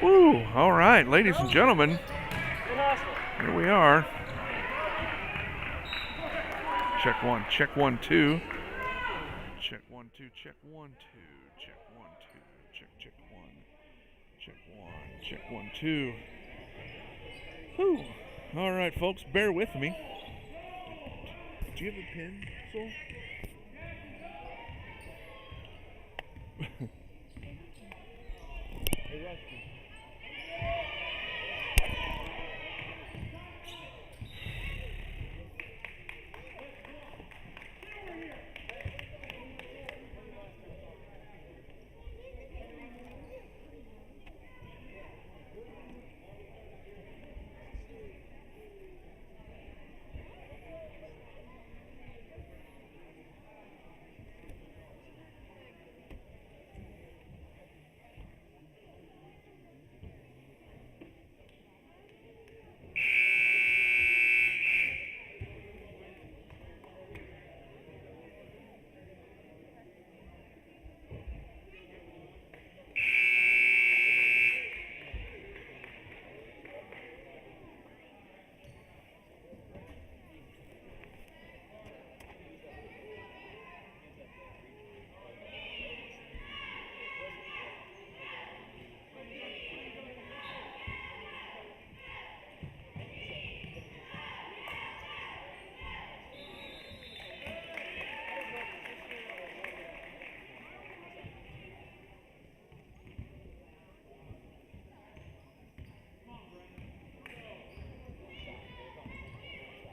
Woo! All right, ladies and gentlemen, here we are. Check one, check 1, 2. Check 1, 2, check 1, 2, check 1, 2, check 1, check 1, 2. Whew. All right, folks, bear with me. Do you have a pen, Soul? Hey, Rusty.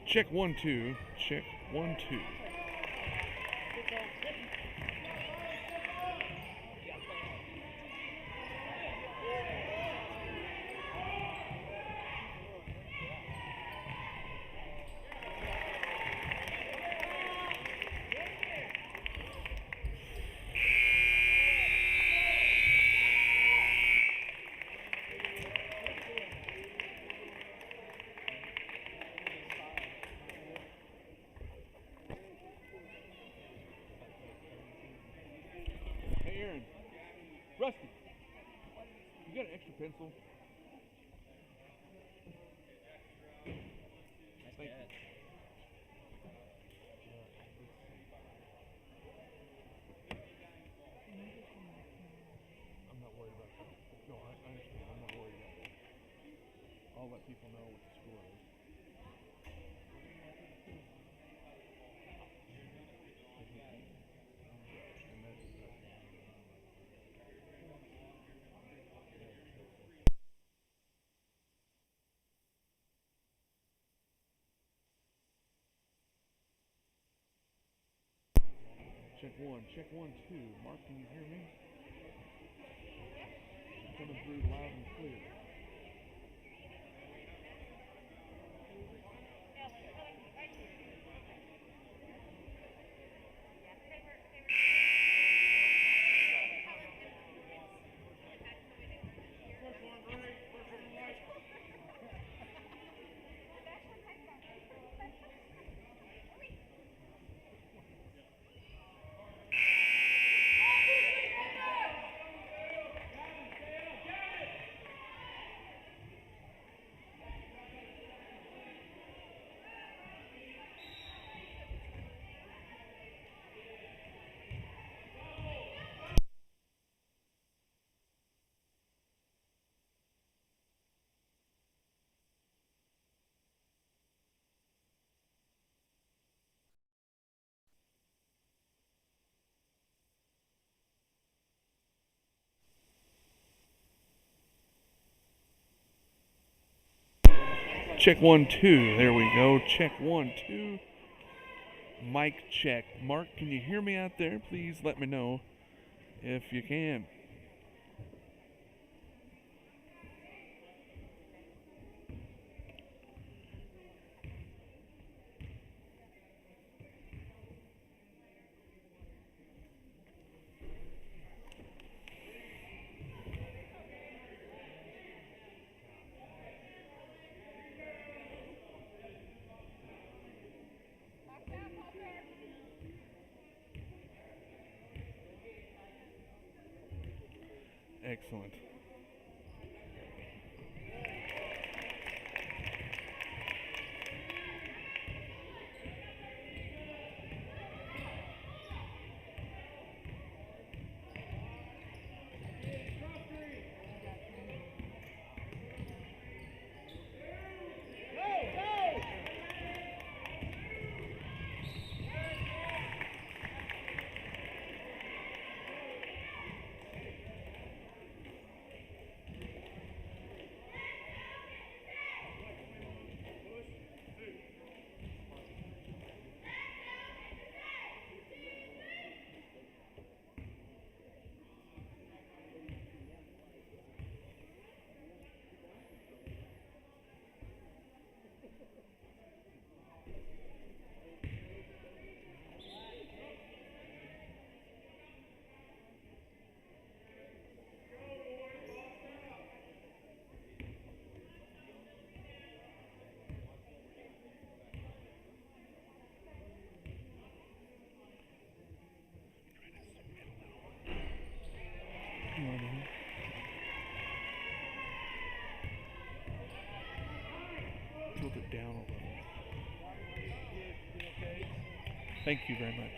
Check 1, 2, check 1, 2. Hey, Aaron. Rusty, you got an extra pencil? Thank you. I'm not worried about that. No, I understand. I'm not worried about that. I'll let people know what the score is. Check 1, 2. Mark, can you hear me? It's coming through loud and clear. Check 1, 2. There we go. Check 1, 2. Mic check. Mark, can you hear me out there? Please let me know if you can. Excellent. You want to do? Tilt it down a little. Thank you very much.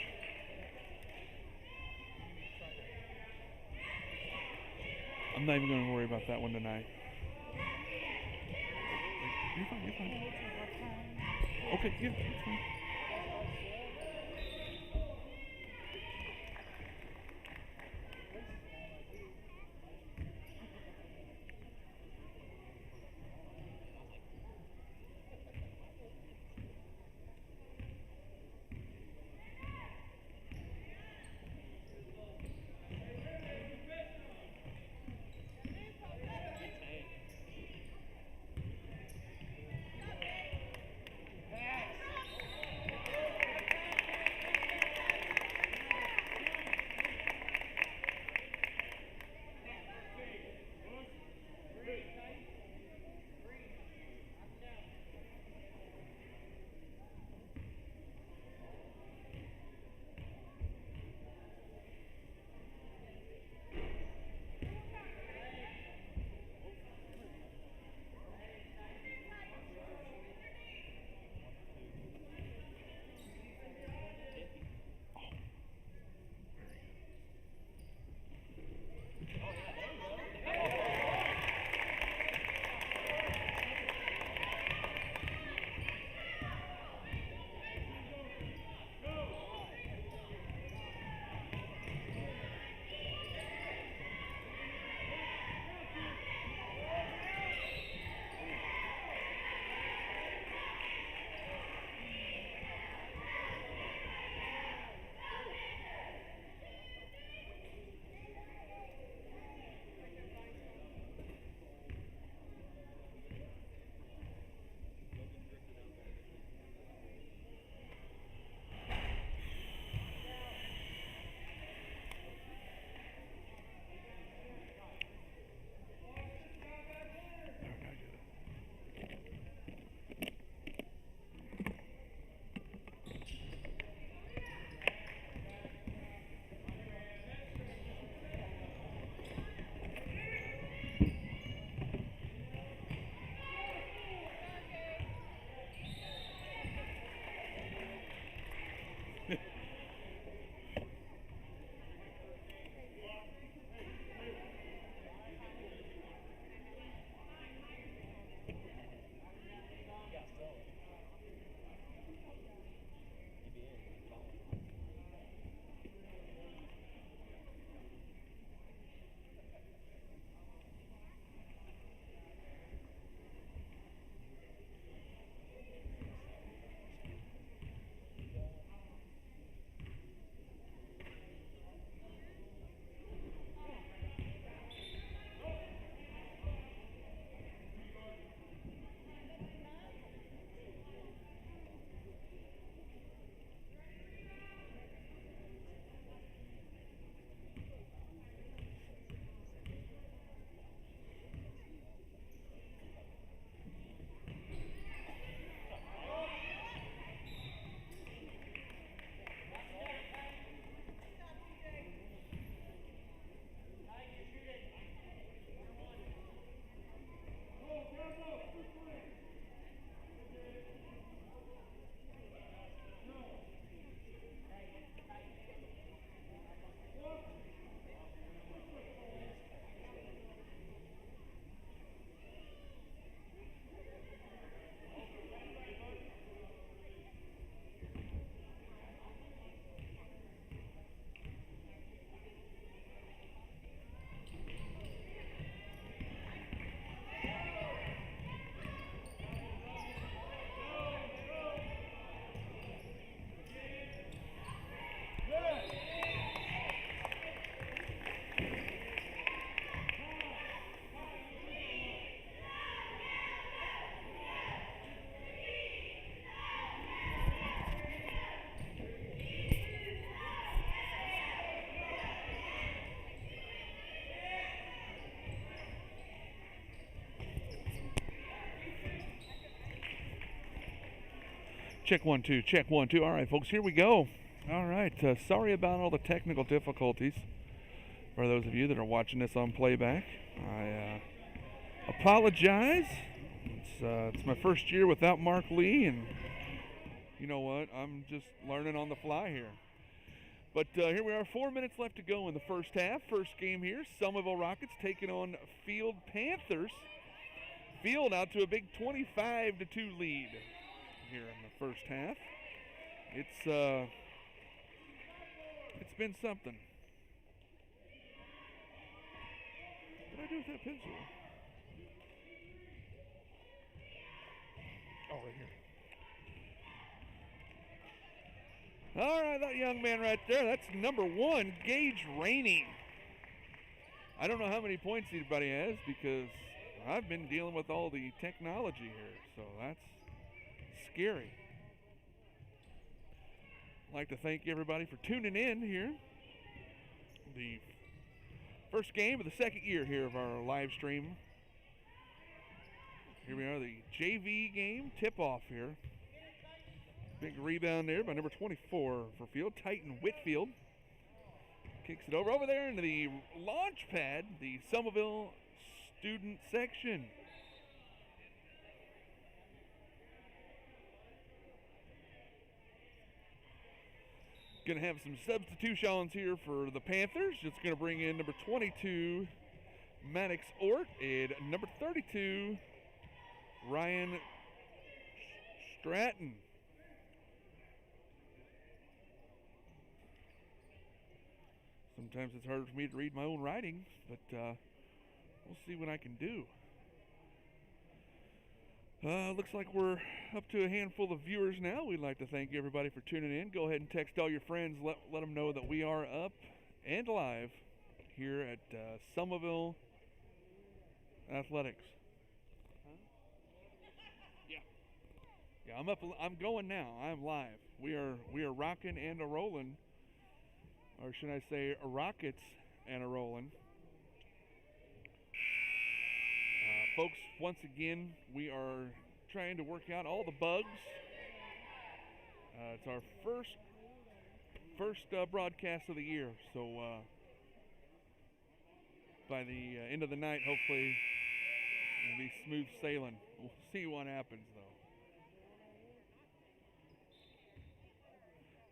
I'm not even going to worry about that one tonight. You're fine, you're fine. Okay, yeah, it's fine. Check 1 2, check 1 2. All right, folks, here we go. All right, sorry about all the technical difficulties. For those of you that are watching this on playback, I apologize. It's my first year without Mark Lee, and you know what? I'm just learning on the fly here. But here we are, 4 minutes left to go in the first half. First game here, Selmaville Rockets taking on Field Panthers. Field out to a big 25-2 lead here in the first half. It's been something. What did I do with that pencil? Oh, right here. All right, that young man right there, that's number 1, Gage Rainey. I don't know how many points anybody has because I've been dealing with all the technology here, so that's scary. I'd like to thank everybody for tuning in here. The first game of the second year here of our live stream. Here we are, the JV game tip-off here. Big rebound there by number 24 for Field, Titan Whitfield. Kicks it over there into the launch pad, the Selmaville student section. Going to have some substitutions here for the Panthers. Just going to bring in number 22, Maddox Ort, and number 32, Ryan Stratton. Sometimes it's harder for me to read my own writing, but we'll see what I can do. Looks like we're up to a handful of viewers now. We'd like to thank everybody for tuning in. Go ahead and text all your friends. Let them know that we are up and live here at Selmaville Athletics. Huh? Yeah, I'm up. I'm going now. I'm live. We are rocking and a rolling, or should I say, a rockets and a rolling. Folks, once again, we are trying to work out all the bugs. It's our first broadcast of the year, so by the end of the night, hopefully, it'll be smooth sailing. We'll see what happens,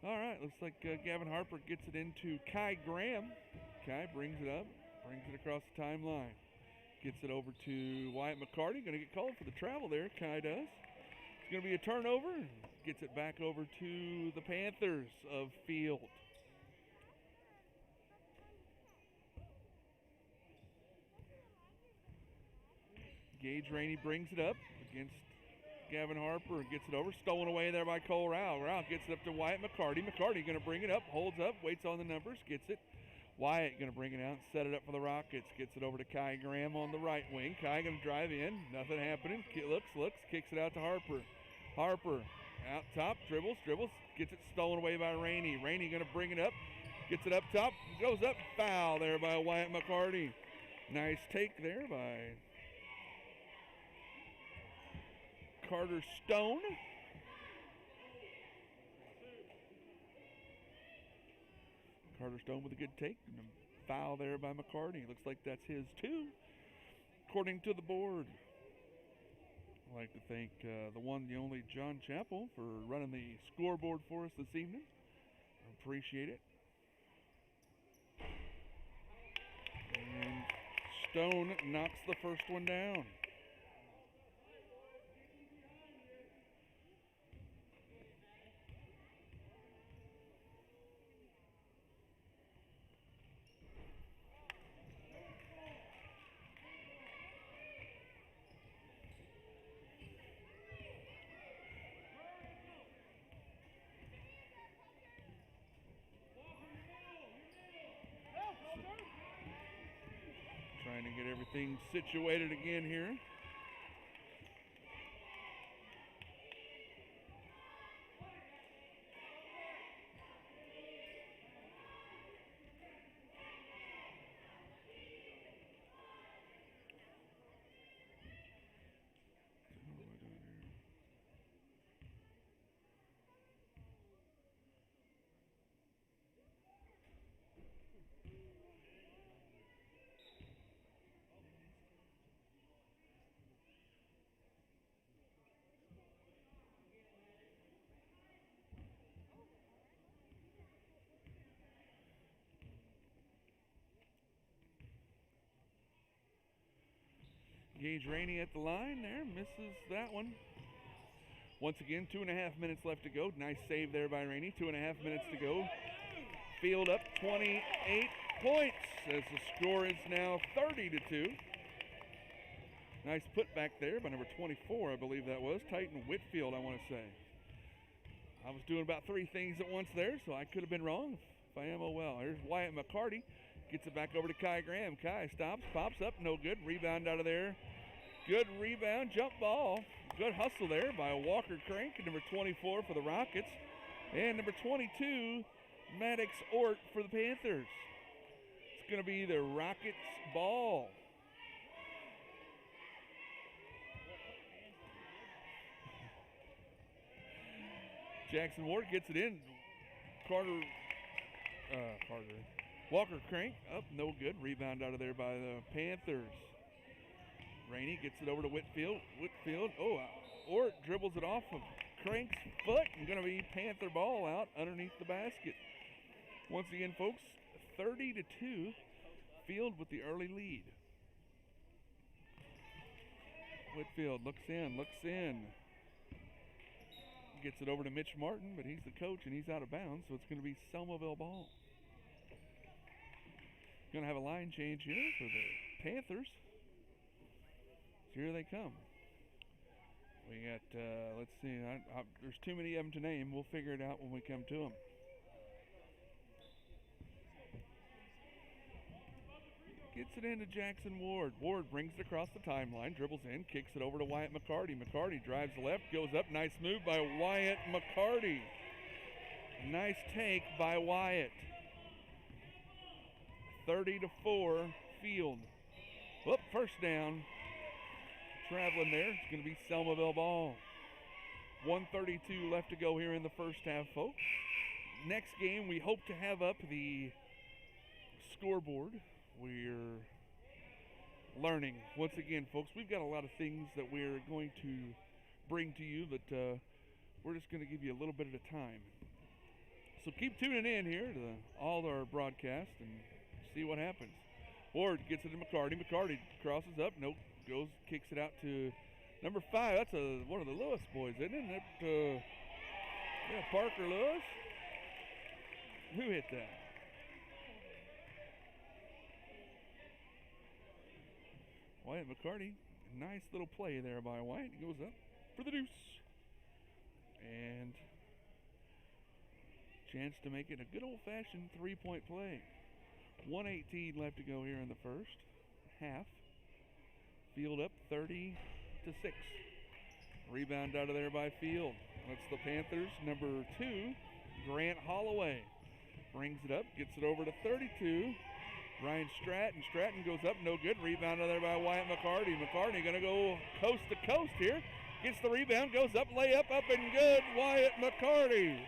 though. All right, looks like Gavin Harper gets it into Kai Graham. Kai brings it up, brings it across the timeline. Gets it over to Wyatt McCarty. Going to get called for the travel there. Kai does. It's going to be a turnover. Gets it back over to the Panthers of Field. Gage Rainey brings it up against Gavin Harper and gets it over. Stolen away there by Cole Rao. Rao gets it up to Wyatt McCarty. McCarty going to bring it up. Holds up. Waits on the numbers. Gets it. Wyatt going to bring it out, set it up for the Rockets. Gets it over to Kai Graham on the right wing. Kai going to drive in. Nothing happening. Looks. Kicks it out to Harper. Harper out top. Dribbles. Gets it stolen away by Rainey. Rainey going to bring it up. Gets it up top. Goes up. Foul there by Wyatt McCarty. Nice take there by Carter Stone. Carter Stone with a good take. And a foul there by McCarty. Looks like that's his too, according to the board. I'd like to thank the one, the only John Chappell for running the scoreboard for us this evening. I appreciate it. And Stone knocks the first one down. Trying to get everything situated again here. Gage Rainey at the line there, misses that one. Once again, 2.5 minutes left to go. Nice save there by Rainey. 2.5 minutes to go. Field up 28 points as the score is now 30-2. Nice putback there by number 24, I believe that was. Titan Whitfield, I want to say. I was doing about 3 things at once there, so I could have been wrong. If I am, oh well. Here's Wyatt McCarty. Gets it back over to Kai Graham. Kai stops, pops up, no good. Rebound out of there. Good rebound, jump ball. Good hustle there by Walker Crank, number 24 for the Rockets. And number 22, Maddox Ort for the Panthers. It's going to be the Rockets ball. Jackson Ward gets it in. Walker Crank up, no good. Rebound out of there by the Panthers. Rainey gets it over to Whitfield. Ort dribbles it off of Crank's foot and going to be Panther ball out underneath the basket. Once again, folks, 30-2. Field with the early lead. Whitfield looks in. Gets it over to Mitch Martin, but he's the coach and he's out of bounds, so it's going to be Selmaville ball. Going to have a line change here for the Panthers. So here they come. We got, let's see, there's too many of them to name. We'll figure it out when we come to them. Gets it into Jackson Ward. Ward brings it across the timeline, dribbles in, kicks it over to Wyatt McCarty. McCarty drives left, goes up. Nice move by Wyatt McCarty. Nice take by Wyatt. 30-4 Field. Whoop, first down. Traveling there. It's going to be Selmaville ball. 1:32 left to go here in the first half, folks. Next game, we hope to have up the scoreboard. We're learning. Once again, folks, we've got a lot of things that we're going to bring to you, but we're just going to give you a little bit at a time. So keep tuning in here to all our broadcasts and see what happens. Ward gets it to McCarty. McCarty crosses up. Nope. Goes, kicks it out to number 5. That's one of the Lewis boys, isn't it? Yeah, Parker Lewis. Who hit that? Wyatt McCarty. Nice little play there by Wyatt. He goes up for the deuce. And chance to make it a good old-fashioned 3-point play. 1:18 left to go here in the first half. Field up 30-6. Rebound out of there by Field. That's the Panthers. Number 2, Grant Holloway. Brings it up, gets it over to 32. Ryan Stratton. Stratton goes up, no good. Rebound out of there by Wyatt McCarty. McCarty going to go coast to coast here. Gets the rebound, goes up, layup, up and good. Wyatt McCarty.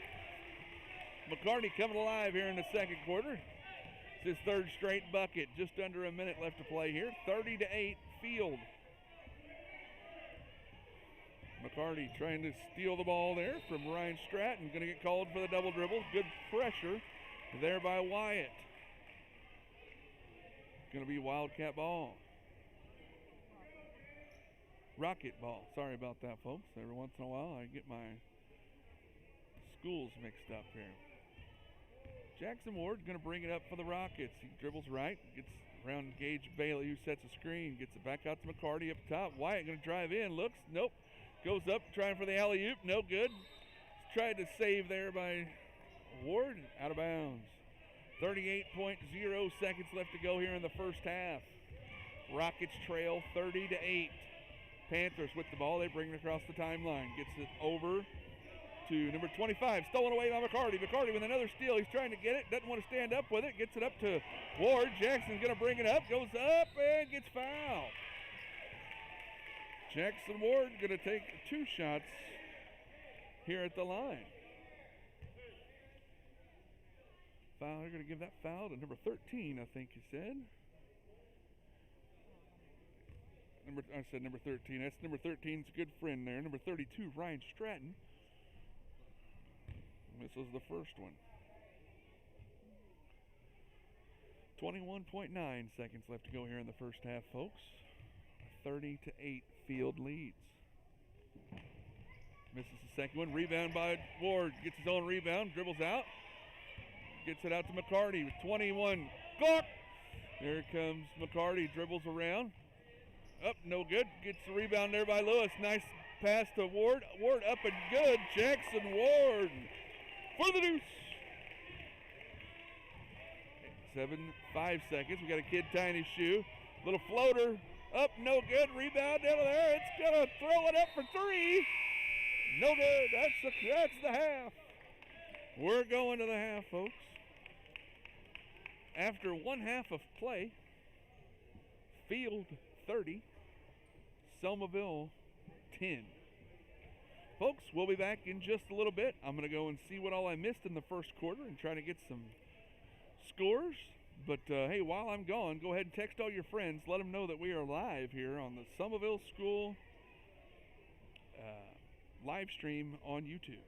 McCarty coming alive here in the second quarter. It's his third straight bucket. Just under a minute left to play here. 30-8 Field. McCarty trying to steal the ball there from Ryan Stratton. Going to get called for the double dribble. Good pressure there by Wyatt. Going to be Wildcat ball. Rocket ball. Sorry about that, folks. Every once in a while I get my schools mixed up here. Jackson Ward going to bring it up for the Rockets. He dribbles right, gets around Gage Bailey, who sets a screen, gets it back out to McCarty up top. Wyatt going to drive in, looks, nope. Goes up, trying for the alley-oop, no good. Tried to save there by Ward, out of bounds. 38.0 seconds left to go here in the first half. Rockets trail 30-8. Panthers with the ball, they bring it across the timeline. Gets it over to number 25, stolen away by McCarty. McCarty with another steal. He's trying to get it, doesn't want to stand up with it. Gets it up to Ward. Jackson's going to bring it up, goes up and gets fouled. Jackson Ward going to take 2 shots here at the line. Foul, they're going to give that foul to number 13, I think you said. I said number 13. That's number 13's a good friend there. Number 32, Ryan Stratton. This was the first one. 21.9 seconds left to go here in the first half, folks. 30-8 Field leads. Misses the second one. Rebound by Ward. Gets his own rebound. Dribbles out. Gets it out to McCarty with 21. Clock! Here comes McCarty. Dribbles around. Up, no good. Gets the rebound there by Lewis. Nice pass to Ward. Ward up and good. Jackson Ward for the deuce. 5 seconds. We got a kid tying his shoe. Little floater. Up, no good. Rebound down there. It's going to throw it up for three. No good. That's the half. We're going to the half, folks. After one half of play, Field 30, Selmaville 10. Folks, we'll be back in just a little bit. I'm going to go and see what all I missed in the first quarter and try to get some scores. But, hey, while I'm gone, go ahead and text all your friends. Let them know that we are live here on the Selmaville School live stream on YouTube.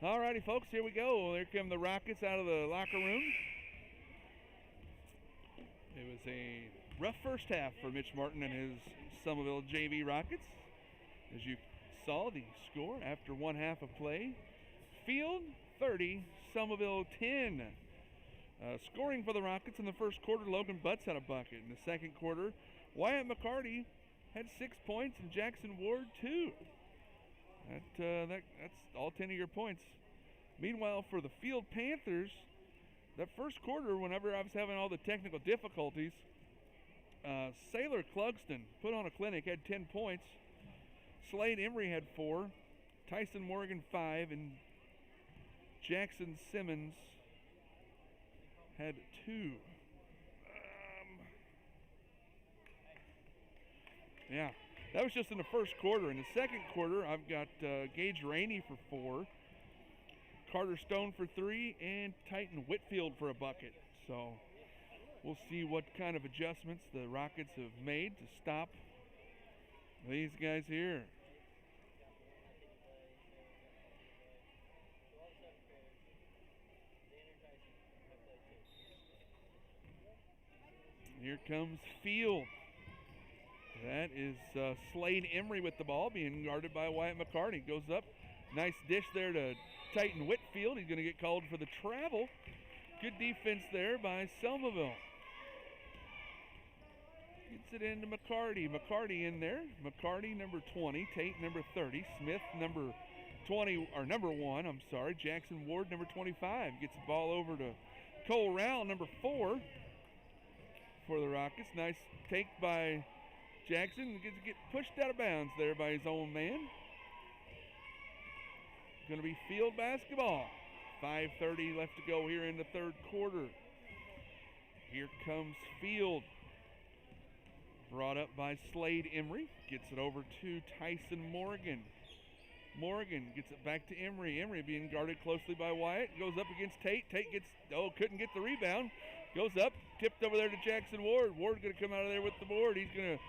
Alrighty, folks, here we go. Here come the Rockets out of the locker room. It was a rough first half for Mitch Martin and his Selmaville JV Rockets. As you saw, the score after one half of play, Field 30, Selmaville 10. Scoring for the Rockets in the first quarter, Logan Butts had a bucket. In the second quarter, Wyatt McCarty had 6 points and Jackson Ward 2. That's all 10 of your points. Meanwhile, for the Field Panthers, that first quarter, whenever I was having all the technical difficulties, Sailor Clugston put on a clinic, had 10 points. Slade Emery had 4. Tyson Morgan 5. And Jackson Simmons had 2. Yeah, that was just in the first quarter. In the second quarter, I've got Gage Rainey for 4, Carter Stone for 3, and Titan Whitfield for a bucket. So we'll see what kind of adjustments the Rockets have made to stop these guys here. Here comes Field. That is Slade Emery with the ball, being guarded by Wyatt McCarty. Goes up. Nice dish there to Titan Whitfield. He's going to get called for the travel. Good defense there by Selmaville. Gets it into McCarty. McCarty in there. McCarty number 20. Tate number 30. Smith number 1. I'm sorry. Jackson Ward number 25. Gets the ball over to Cole Rowell number 4 for the Rockets. Nice take by Jackson. Gets to get pushed out of bounds there by his own man. Going to be Field basketball. 5:30 left to go here in the third quarter. Here comes Field. Brought up by Slade Emery. Gets it over to Tyson Morgan. Morgan gets it back to Emery. Emery being guarded closely by Wyatt. Goes up against Tate. Tate couldn't get the rebound. Goes up, tipped over there to Jackson Ward. Ward going to come out of there with the board. He's going to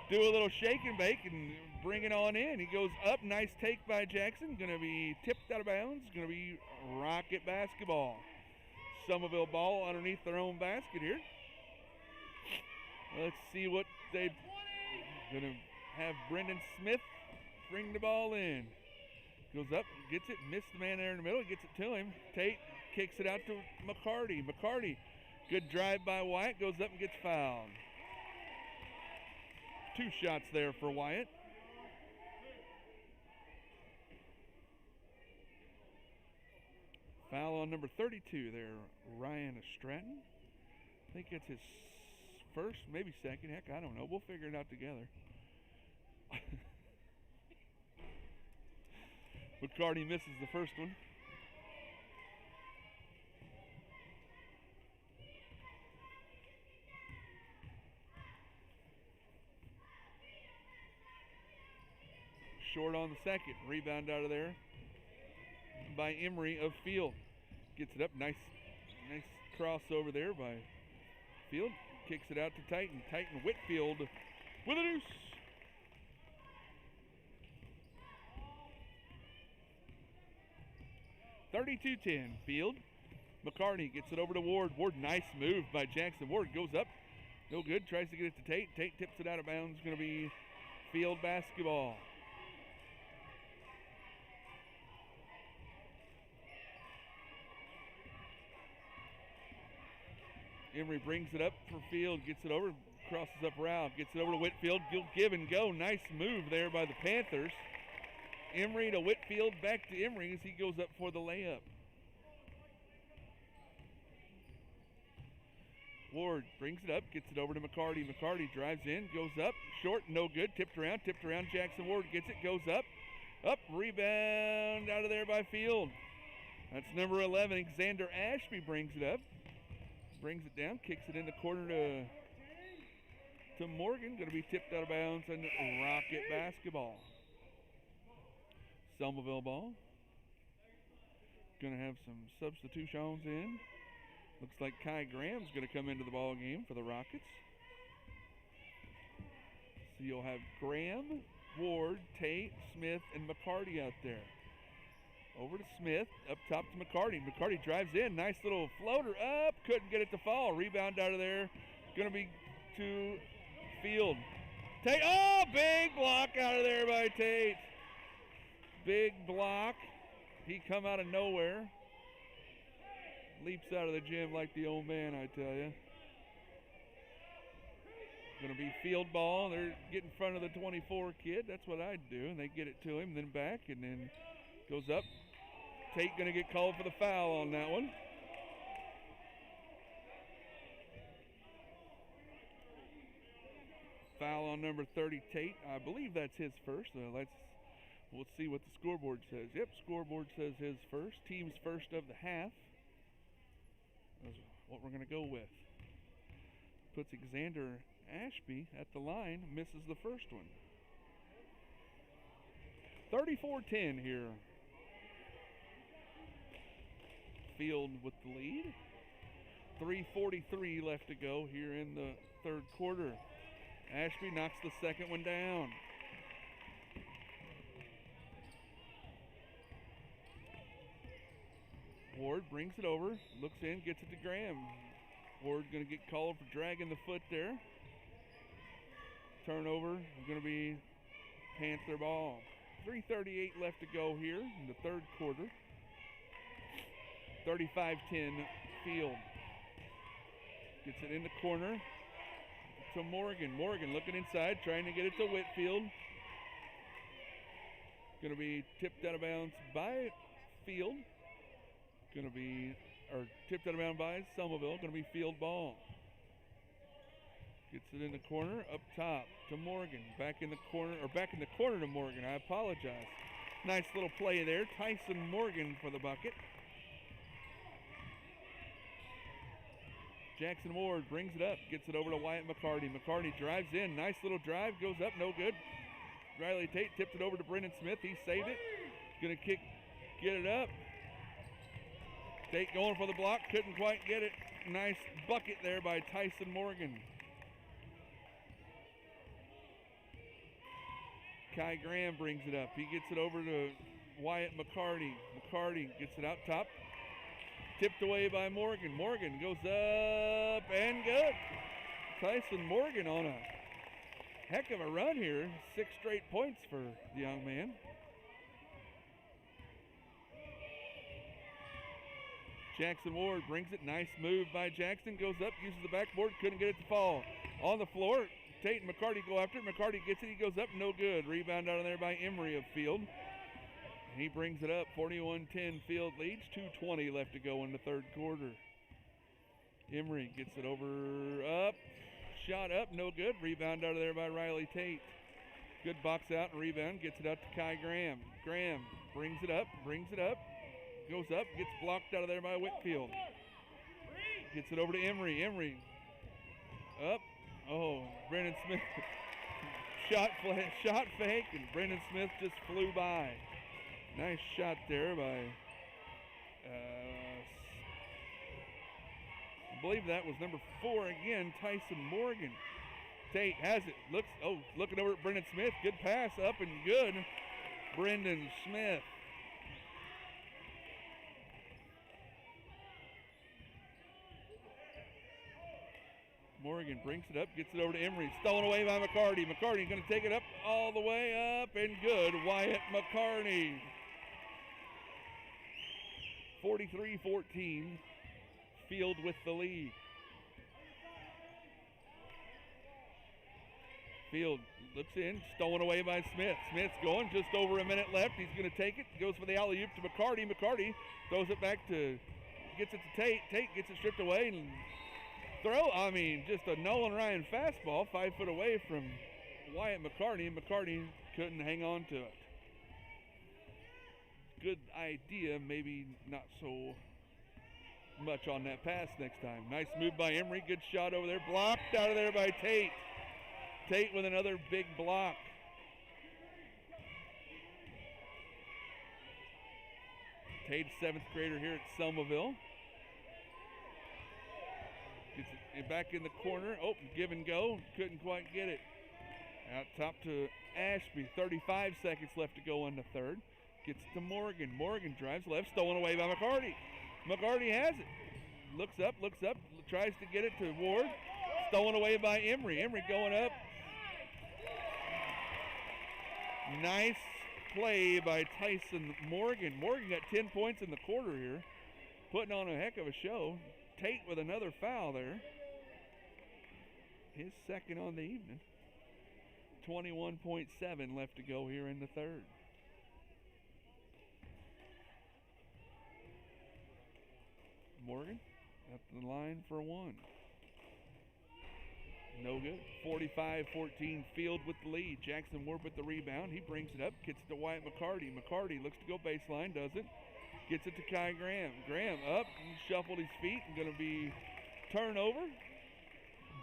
do a little shake and bake and bring it on in. He goes up. Nice take by Jackson. Going to be tipped out of bounds. Going to be Rocket basketball. Selmaville ball underneath their own basket here. Let's see what they're going to have. Brendan Smith bring the ball in. Goes up, gets it, missed the man there in the middle, gets it to him. Tate kicks it out to McCarty. McCarty, good drive by Wyatt, goes up and gets fouled. 2 shots there for Wyatt. Foul on number 32 there, Ryan Stratton. I think it's his first, maybe second. Heck, I don't know. We'll figure it out together. McCarty misses the first one. Short on the second. Rebound out of there by Emery of Field. Gets it up. Nice crossover there by Field. Kicks it out to Titan. Titan Whitfield with a deuce. (32-10) Field. McCarty gets it over to Ward. Ward, nice move by Jackson. Ward goes up. No good. Tries to get it to Tate. Tate tips it out of bounds. Going to be Field basketball. Emery brings it up for Field. Gets it over. Crosses up Ralph. Gets it over to Whitfield. Give and go. Nice move there by the Panthers. Emery to Whitfield, back to Emery as he goes up for the layup. Ward brings it up, gets it over to McCarty. McCarty drives in, goes up, short, no good, tipped around. Jackson Ward gets it, goes up, rebound out of there by Field. That's number 11, Xander Ashby brings it up. Brings it down, kicks it in the corner to Morgan. Going to be tipped out of bounds and Rocket basketball. Selmaville ball. Going to have some substitutions in. Looks like Kai Graham's going to come into the ball game for the Rockets. So you'll have Graham, Ward, Tate, Smith, and McCarty out there. Over to Smith, up top to McCarty. McCarty drives in, nice little floater up, couldn't get it to fall. Rebound out of there, gonna be to Field. Tate, oh, big block out of there by Tate. Big block. He come out of nowhere. Leaps out of the gym like the old man, I tell you. Going to be field ball. They're getting in front of the 24 kid. That's what I'd do. And they get it to him, then back, and then goes up. Tate going to get called for the foul on that one. Foul on number 30, Tate. I believe that's his first. We'll see what the scoreboard says. Yep, scoreboard says his first. Team's first of the half. That's what we're going to go with. Puts Xander Ashby at the line, misses the first one. 34-10 here. Field with the lead. 3:43 left to go here in the third quarter. Ashby knocks the second one down. Ward brings it over, looks in, gets it to Graham. Ward going to get called for dragging the foot there. Turnover is going to be Panther ball. 3:38 left to go here in the third quarter. 35-10 Field. Gets it in the corner to Morgan. Morgan looking inside, trying to get it to Whitfield. Going to be tipped out of bounds by Field. Going to be, or tipped out of bounds by Selmaville. Going to be field ball. Gets it in the corner, up top to Morgan. Back in the corner to Morgan. I apologize. Nice little play there. Tyson Morgan for the bucket. Jackson Ward brings it up, gets it over to Wyatt McCarty. McCarty drives in, nice little drive, goes up, no good. Riley Tate tipped it over to Brendan Smith. He saved it. Gonna get it up. Tate going for the block, couldn't quite get it. Nice bucket there by Tyson Morgan. Kai Graham brings it up. He gets it over to Wyatt McCarty. McCarty gets it out top. Tipped away by Morgan. Morgan goes up and good. Tyson Morgan on a heck of a run here. 6 straight points for the young man. Jackson Ward brings it. Nice move by Jackson. Goes up, uses the backboard. Couldn't get it to fall. On the floor, Tate and McCarty go after it. McCarty gets it. He goes up. No good. Rebound out of there by Emery of Field. He brings it up. 41-10 Field leads. 2:20 left to go in the third quarter. Emery gets it over, up. Shot up. No good. Rebound out of there by Riley Tate. Good box out and rebound. Gets it out to Kai Graham. Graham brings it up. Goes up. Gets blocked out of there by Whitfield. Gets it over to Emery. Emery up. Oh, Brendan Smith. shot fake, and Brendan Smith just flew by. Nice shot there by, I believe that was number 4 again, Tyson Morgan. Tate has it. Looking over at Brendan Smith. Good pass, up and good. Brendan Smith. Morgan brings it up, gets it over to Emery. Stolen away by McCarty. McCarty going to take it up all the way up and good. Wyatt McCarty. 43-14. Field with the lead. Field looks in, stolen away by Smith. Smith's going, just over a minute left. He's going to take it. Goes for the alley-oop to McCarty. McCarty throws it back gets it to Tate. Tate gets it stripped away and just a Nolan Ryan fastball, 5 foot away from Wyatt McCarty. McCarty couldn't hang on to it. Good idea, maybe not so much on that pass next time. Nice move by Emery, good shot over there. Blocked out of there by Tate. Tate with another big block. Tate's 7th grader here at Selmaville. Gets it back in the corner. Oh, give and go. Couldn't quite get it. Out top to Ashby. 35 seconds left to go in the third. Gets to Morgan. Morgan drives left, stolen away by McCarty. McCarty has it. Looks up, tries to get it to Ward. Stolen away by Emery. Emery going up. Nice play by Tyson Morgan. Morgan got 10 points in the quarter here. Putting on a heck of a show. Tate with another foul there. His second on the evening. 21.7 left to go here in the third. Morgan up the line for one. No good. 45-14 Field with the lead. Jackson Ward with the rebound. He brings it up, gets it to Wyatt McCarty. McCarty looks to go baseline, doesn't. Gets it to Kai Graham. Graham up, shuffled his feet, and going to be turnover.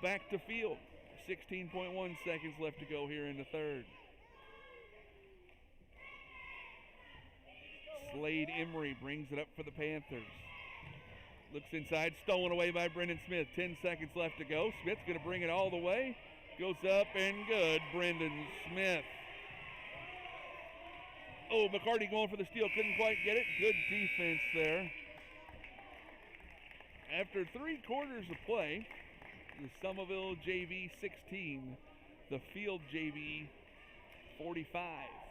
Back to Field. 16.1 seconds left to go here in the third. Slade Emery brings it up for the Panthers. Looks inside, stolen away by Brendan Smith. 10 seconds left to go. Smith's going to bring it all the way. Goes up and good. Brendan Smith. Oh, McCarty going for the steal. Couldn't quite get it. Good defense there. After 3 quarters of play, the Selmaville JV 16, the Field JV 45. 'em.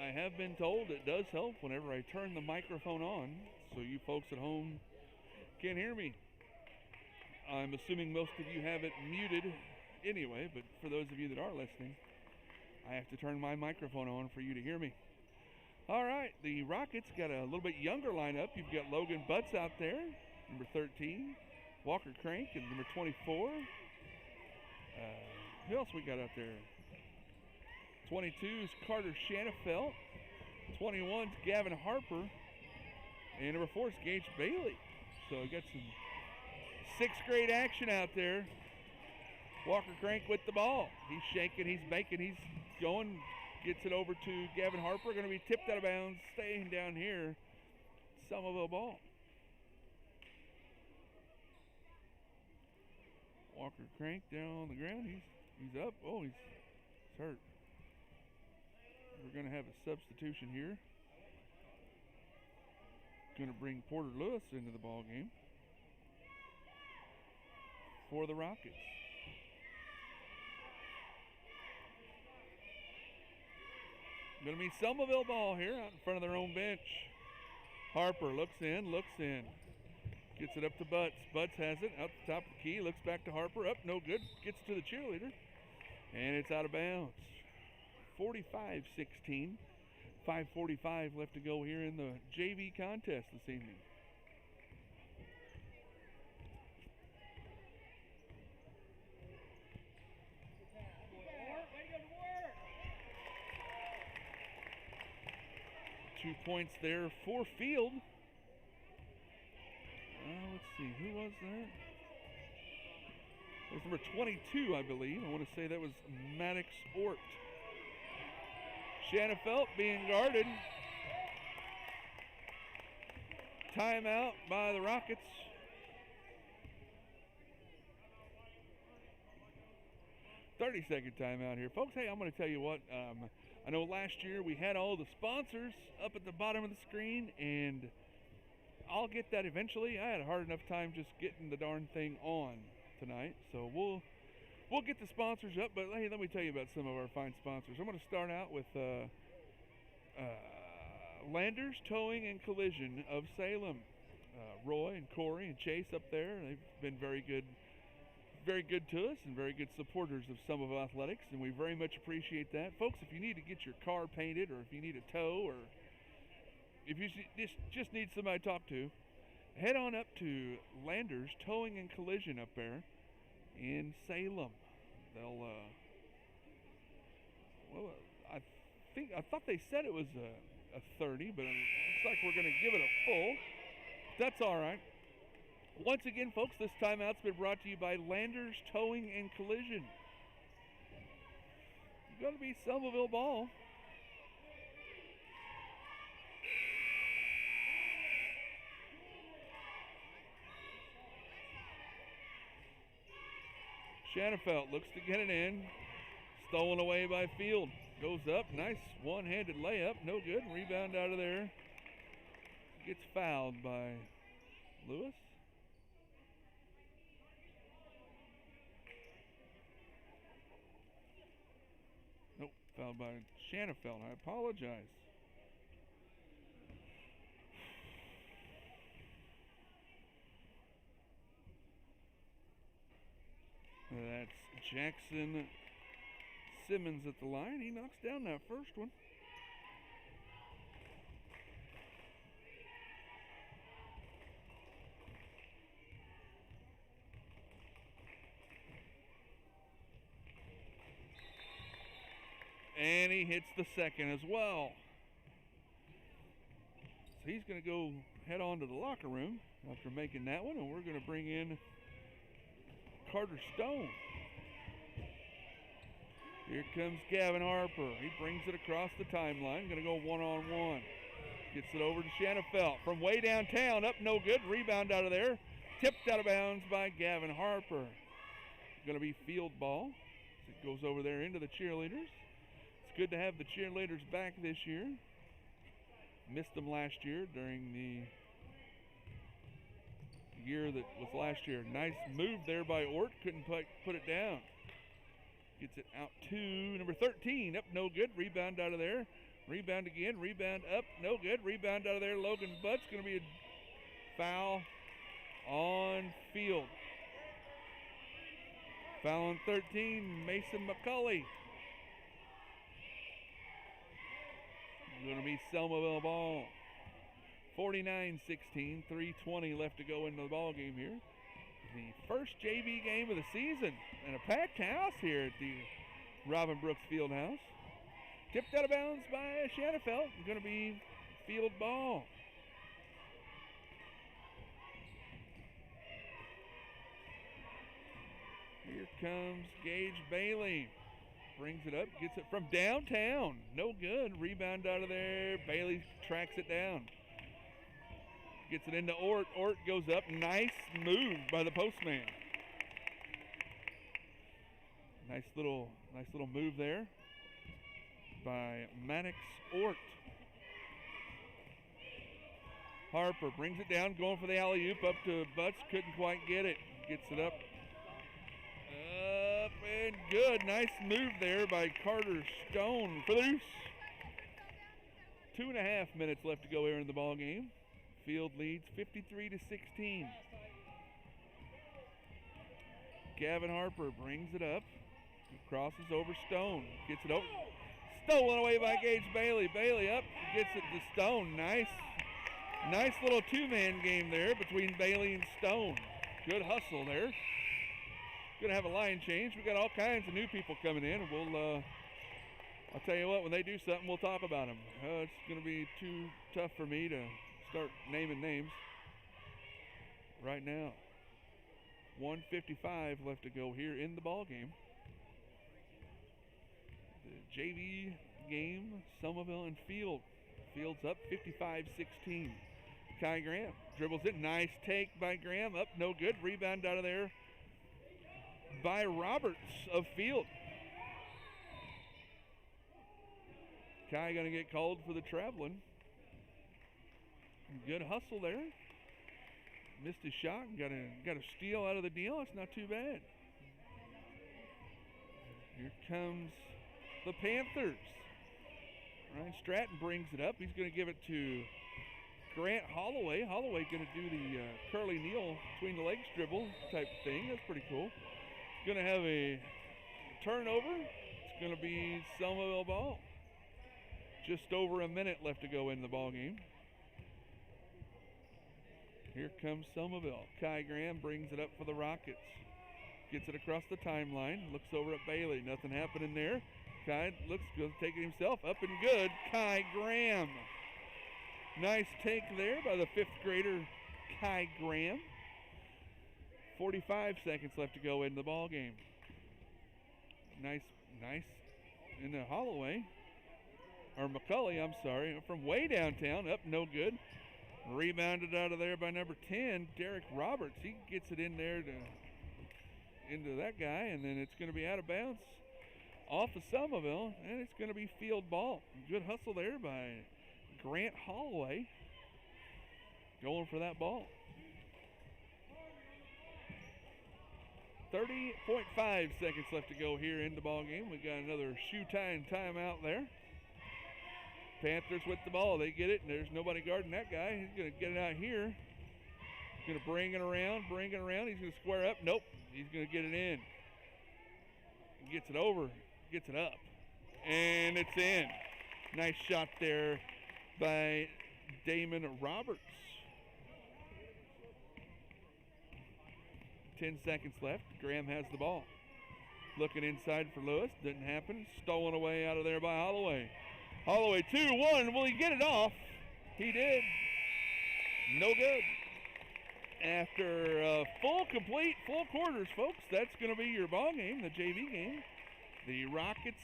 I have been told it does help whenever I turn the microphone on, so you folks at home can hear me. I'm assuming most of you have it muted anyway, but for those of you that are listening, I have to turn my microphone on for you to hear me. All right, the Rockets got a little bit younger lineup. You've got Logan Butts out there, number 13, Walker Crank, and number 24. Who else we got out there? 22 is Carter Shanafelt. 21 is Gavin Harper. And number 4 is Gage Bailey. So we got some 6th grade action out there. Walker Crank with the ball. He's shaking, he's baking, he's going. Gets it over to Gavin Harper. Going to be tipped out of bounds. Staying down here. Selmaville ball. Walker Crank down on the ground. He's up. Oh, he's hurt. We're going to have a substitution here. Going to bring Porter Lewis into the ball game for the Rockets. Going to be Selmaville ball here out in front of their own bench. Harper looks in. Gets it up to Butts. Butts has it out the top of the key. Looks back to Harper. Up, no good. Gets it to the cheerleader. And it's out of bounds. 45-16. 5:45 left to go here in the JV contest this evening. Two points there for Field. Let's see, who was that? It was number 22, I believe. I want to say that was Maddox Ort. Shanafelt being guarded. Timeout by the Rockets. "30-second timeout here. Folks, hey, I'm going to tell you what. I know last year we had all the sponsors up at the bottom of the screen, and I'll get that eventually. I had a hard enough time just getting the darn thing on tonight. So we'll get the sponsors up, but hey, let me tell you about some of our fine sponsors. I'm going to start out with Landers Towing and Collision of Salem. Roy and Corey and Chase up there, they've been very good very good to us and very good supporters of Selmaville Athletics, and we very much appreciate that. Folks, if you need to get your car painted, or if you need a tow, or if you just need somebody to talk to, head on up to Landers Towing and Collision up there in Salem. They'll, I thought they said it was a 30, but it looks like we're going to give it a full. That's all right. Once again, folks, this timeout's been brought to you by Landers Towing and Collision. It's going to be Selmaville ball. Shanafelt looks to get it in. Stolen away by Field. Goes up. Nice one-handed layup. No good. Rebound out of there. Gets fouled by Lewis. Nope. Fouled by Shanafelt. I apologize. That's Jackson Simmons at the line. He knocks down that first one. And he hits the second as well. So he's going to go head on to the locker room after making that one, and we're going to bring in Carter Stone. Here comes Gavin Harper. He brings it across the timeline. Going to go one-on-one. Gets it over to Shanafelt from way downtown. Up, no good. Rebound out of there. Tipped out of bounds by Gavin Harper. Going to be field ball. It goes over there into the cheerleaders. It's good to have the cheerleaders back this year. Missed them last year during the year that was last year. Nice move there by Ort. Couldn't put it down. Gets it out to number 13. Up, no good. Rebound out of there. Rebound again. Rebound up, no good. Rebound out of there. Logan Butts. Going to be a foul on Field. Foul on 13, Mason McCulley. Going to be Selmaville ball. 49-16, 3:20 left to go into the ball game here. The first JV game of the season, and a packed house here at the Robin Brooks Fieldhouse. Tipped out of bounds by Shanafelt. Going to be field ball. Here comes Gage Bailey. Brings it up, gets it from downtown. No good. Rebound out of there. Bailey tracks it down. Gets it into Ort. Ort goes up. Nice move by the postman. Nice little move there by Maddox Ort. Harper brings it down, going for the alley-oop up to Butts. Couldn't quite get it. Gets it up. Up and good. Nice move there by Carter Stone for the deuce. 2.5 minutes left to go here in the ball game. Field leads 53-16. Gavin Harper brings it up. Crosses over Stone. Gets it over. Stolen away by Gage Bailey. Bailey up. Gets it to Stone. Nice little two-man game there between Bailey and Stone. Good hustle there. Gonna have a line change. We got all kinds of new people coming in. We'll I'll tell you what, when they do something, we'll talk about them. It's gonna be too tough for me to start naming names right now. 1:55 left to go here in the ball game. The JV game, Selmaville and Field. Field's up 55-16. Kai Graham dribbles it. Nice take by Graham. Up, no good. Rebound out of there by Roberts of Field. Kai going to get called for the traveling. Good hustle there. Missed his shot and got a steal out of the deal. That's not too bad. Here comes the Panthers. Ryan Stratton brings it up. He's going to give it to Grant Holloway. Holloway going to do the curly kneel between the legs dribble type thing. That's pretty cool. Going to have a turnover. It's going to be Selmaville ball. Just over a minute left to go in the ball game. Here comes Selmaville. Kai Graham brings it up for the Rockets. Gets it across the timeline. Looks over at Bailey. Nothing happening there. Kai looks good, taking himself up and good. Kai Graham. Nice take there by the fifth grader Kai Graham. 45 seconds left to go in the ball game. Nice in the Holloway. Or McCulley, I'm sorry. From way downtown. Up, no good. Rebounded out of there by number 10, Derek Roberts. He gets it in there into that guy, and then it's going to be out of bounds off of Selmaville, and it's going to be field ball. Good hustle there by Grant Holloway going for that ball. 30.5 seconds left to go here in the ball game. We got another shoe tying timeout there. Panthers with the ball. They get it, and there's nobody guarding that guy. He's going to get it out here. He's going to bring it around. He's going to square up. Nope. He's going to get it in. Gets it over. Gets it up. And it's in. Nice shot there by Damon Roberts. 10 seconds left. Graham has the ball. Looking inside for Lewis. Didn't happen. Stolen away out of there by Holloway. Holloway 2-1. Will he get it off? He did. No good. After full quarters, folks, that's going to be your ball game, the JV game. The Rockets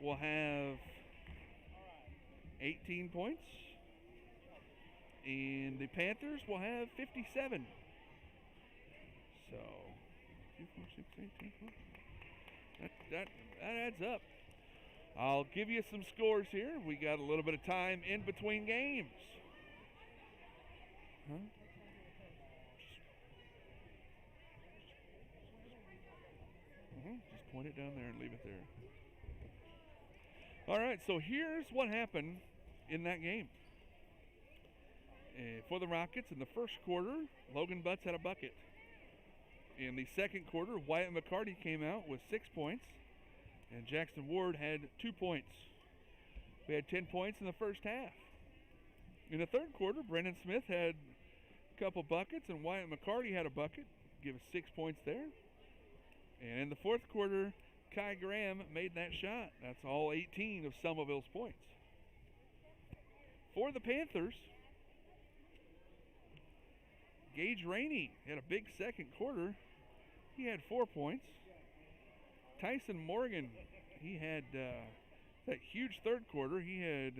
will have 18 points, and the Panthers will have 57. So, 2, 4, 6, 8, 10, 12. That adds up. I'll give you some scores here. We got a little bit of time in between games. Just point it down there and leave it there. All right, so here's what happened in that game. For the Rockets, in the first quarter, Logan Butts had a bucket. In the second quarter, Wyatt McCarty came out with 6 points, and Jackson Ward had 2 points. We had 10 points in the first half. In the third quarter, Brendan Smith had a couple buckets, and Wyatt McCarty had a bucket. Give us 6 points there. And in the fourth quarter, Kai Graham made that shot. That's all 18 of Selmaville's points. For the Panthers, Gage Rainey had a big second quarter. He had 4 points. Tyson Morgan, he had that huge third quarter. He had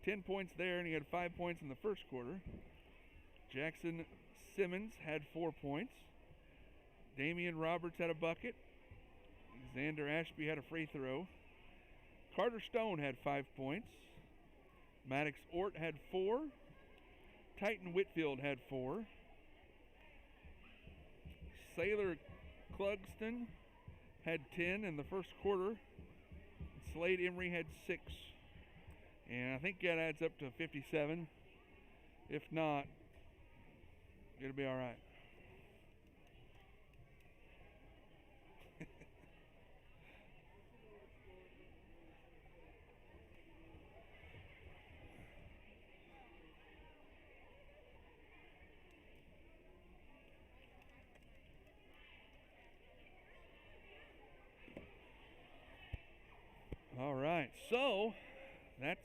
10 points there, and he had 5 points in the first quarter. Jackson Simmons had 4 points. Damian Roberts had a bucket. Xander Ashby had a free throw. Carter Stone had 5 points. Maddox Ort had 4. Titan Whitfield had 4. Sailor Clugston had 10 in the first quarter. Slade Emery had 6. And I think that adds up to 57. If not, it'll be all right. All right, so that's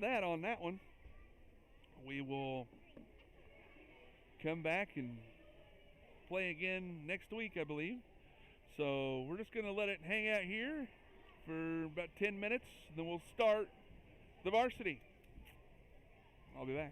that on that one. We will come back and play again next week, I believe. So we're just going to let it hang out here for about 10 minutes, then we'll start the varsity. I'll be back.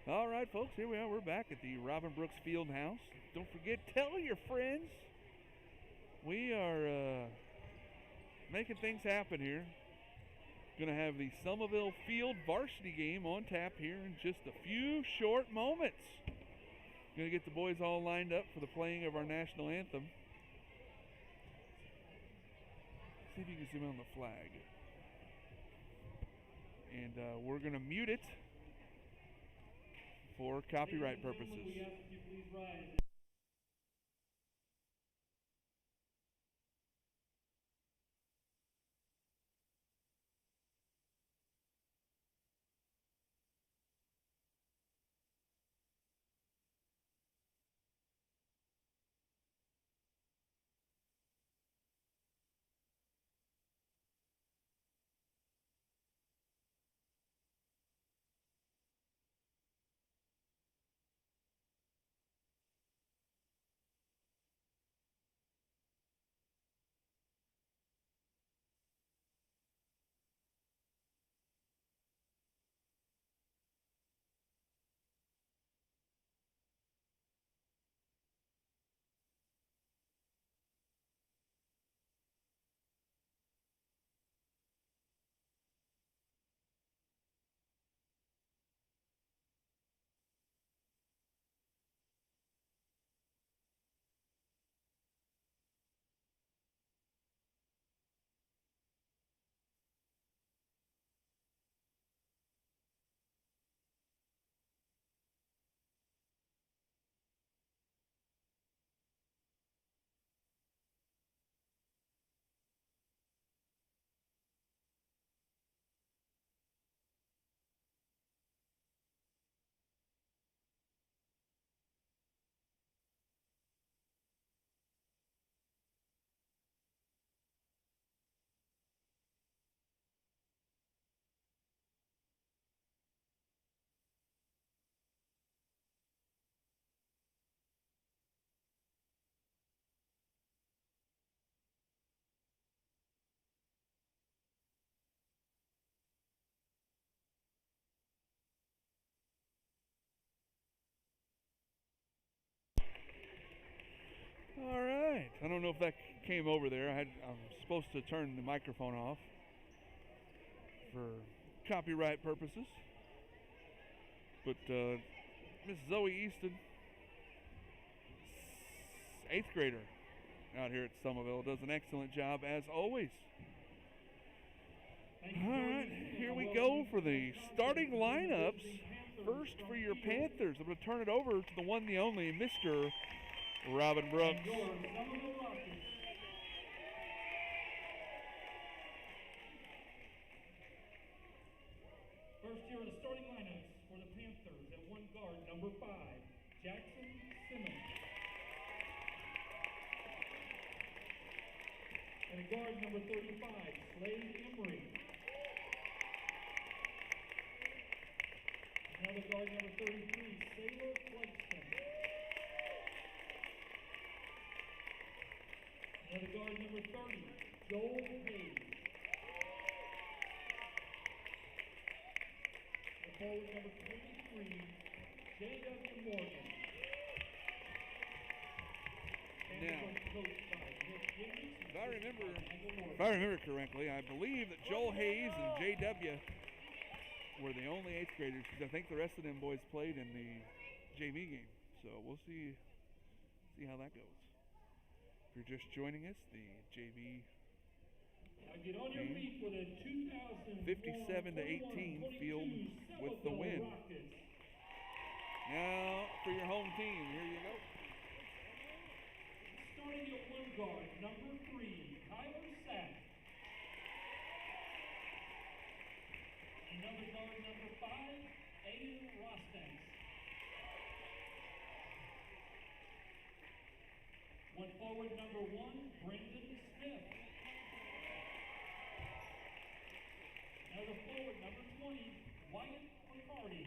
All right, folks, here we are. We're back at the Robin Brooks Field House. Don't forget, tell your friends. We are making things happen here. Going to have the Selmaville Field varsity game on tap here in just a few short moments. Going to get the boys all lined up for the playing of our national anthem. See if you can zoom in on the flag. And we're going to mute it for copyright purposes. All right. I don't know if that came over there. I'm supposed to turn the microphone off for copyright purposes. But Miss Zoe Easton, 8th grader out here at Selmaville, does an excellent job as always. All right, here we go for the starting lineups. First for your Panthers, I'm going to turn it over to the one, the only, Mr. Robin Brooks. First here are the starting lineups for the Panthers. At one guard, number 5, Jackson Simmons. And a guard, number 35, Slade Emery. Another guard, number 33, Sailor Clugston. Another guard, number 30, Joel Hayes. And forward, number 23, J.W. Morgan. Now, if I remember correctly, I believe that Joel Hayes and J.W. were the only 8th graders, because I think the rest of them boys played in the JV game. So we'll see how that goes. If you're just joining us, the JV get on your feet for the 57-18 Field with the win. Now for your home team, here you go. Starting at one guard, number 3, Tyler Sack. Another guard, number 5, Aiden Rostax. One forward, number 1, Brendan Smith. Another forward, number 20, Wyatt McCarty.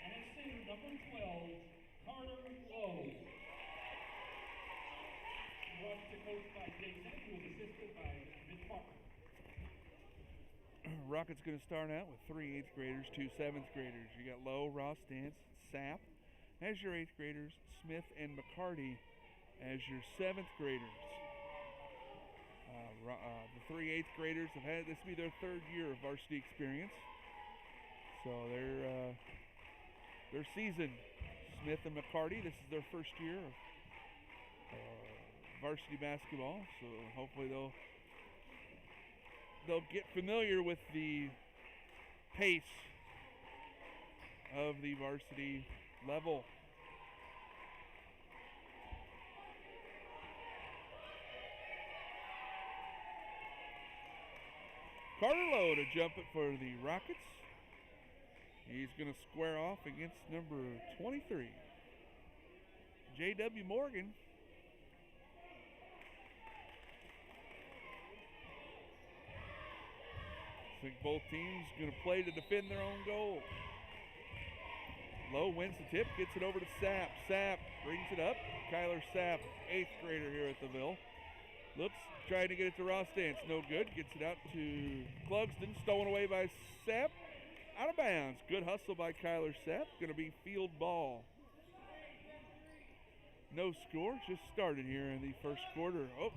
And at center, number 12, Carter Lowe. Watched and coached by Jay Samuels, assisted by Mitch Parker. Rockets going to start out with 3 8th graders, 2 7th graders. You got Lowe, Ross Dance, Sapp as your 8th graders, Smith and McCarty as your 7th graders. The 3 8th graders have had this be their 3rd year of varsity experience. So their season, Smith and McCarty, this is their 1st year of varsity basketball. So hopefully they'll get familiar with the pace of the varsity level. Carter Lowe to jump it for the Rockets. He's going to square off against number 23, J.W. Morgan. I think both teams going to play to defend their own goal. Lowe wins the tip, gets it over to Sapp. Sapp brings it up. Kyler Sapp, 8th grader here at the Ville. Looks, trying to get it to Ross Dance. No good. Gets it out to Clugston. Stolen away by Sapp. Out of bounds. Good hustle by Kyler Sapp. Going to be field ball. No score. Just started here in the 1st quarter. Oh,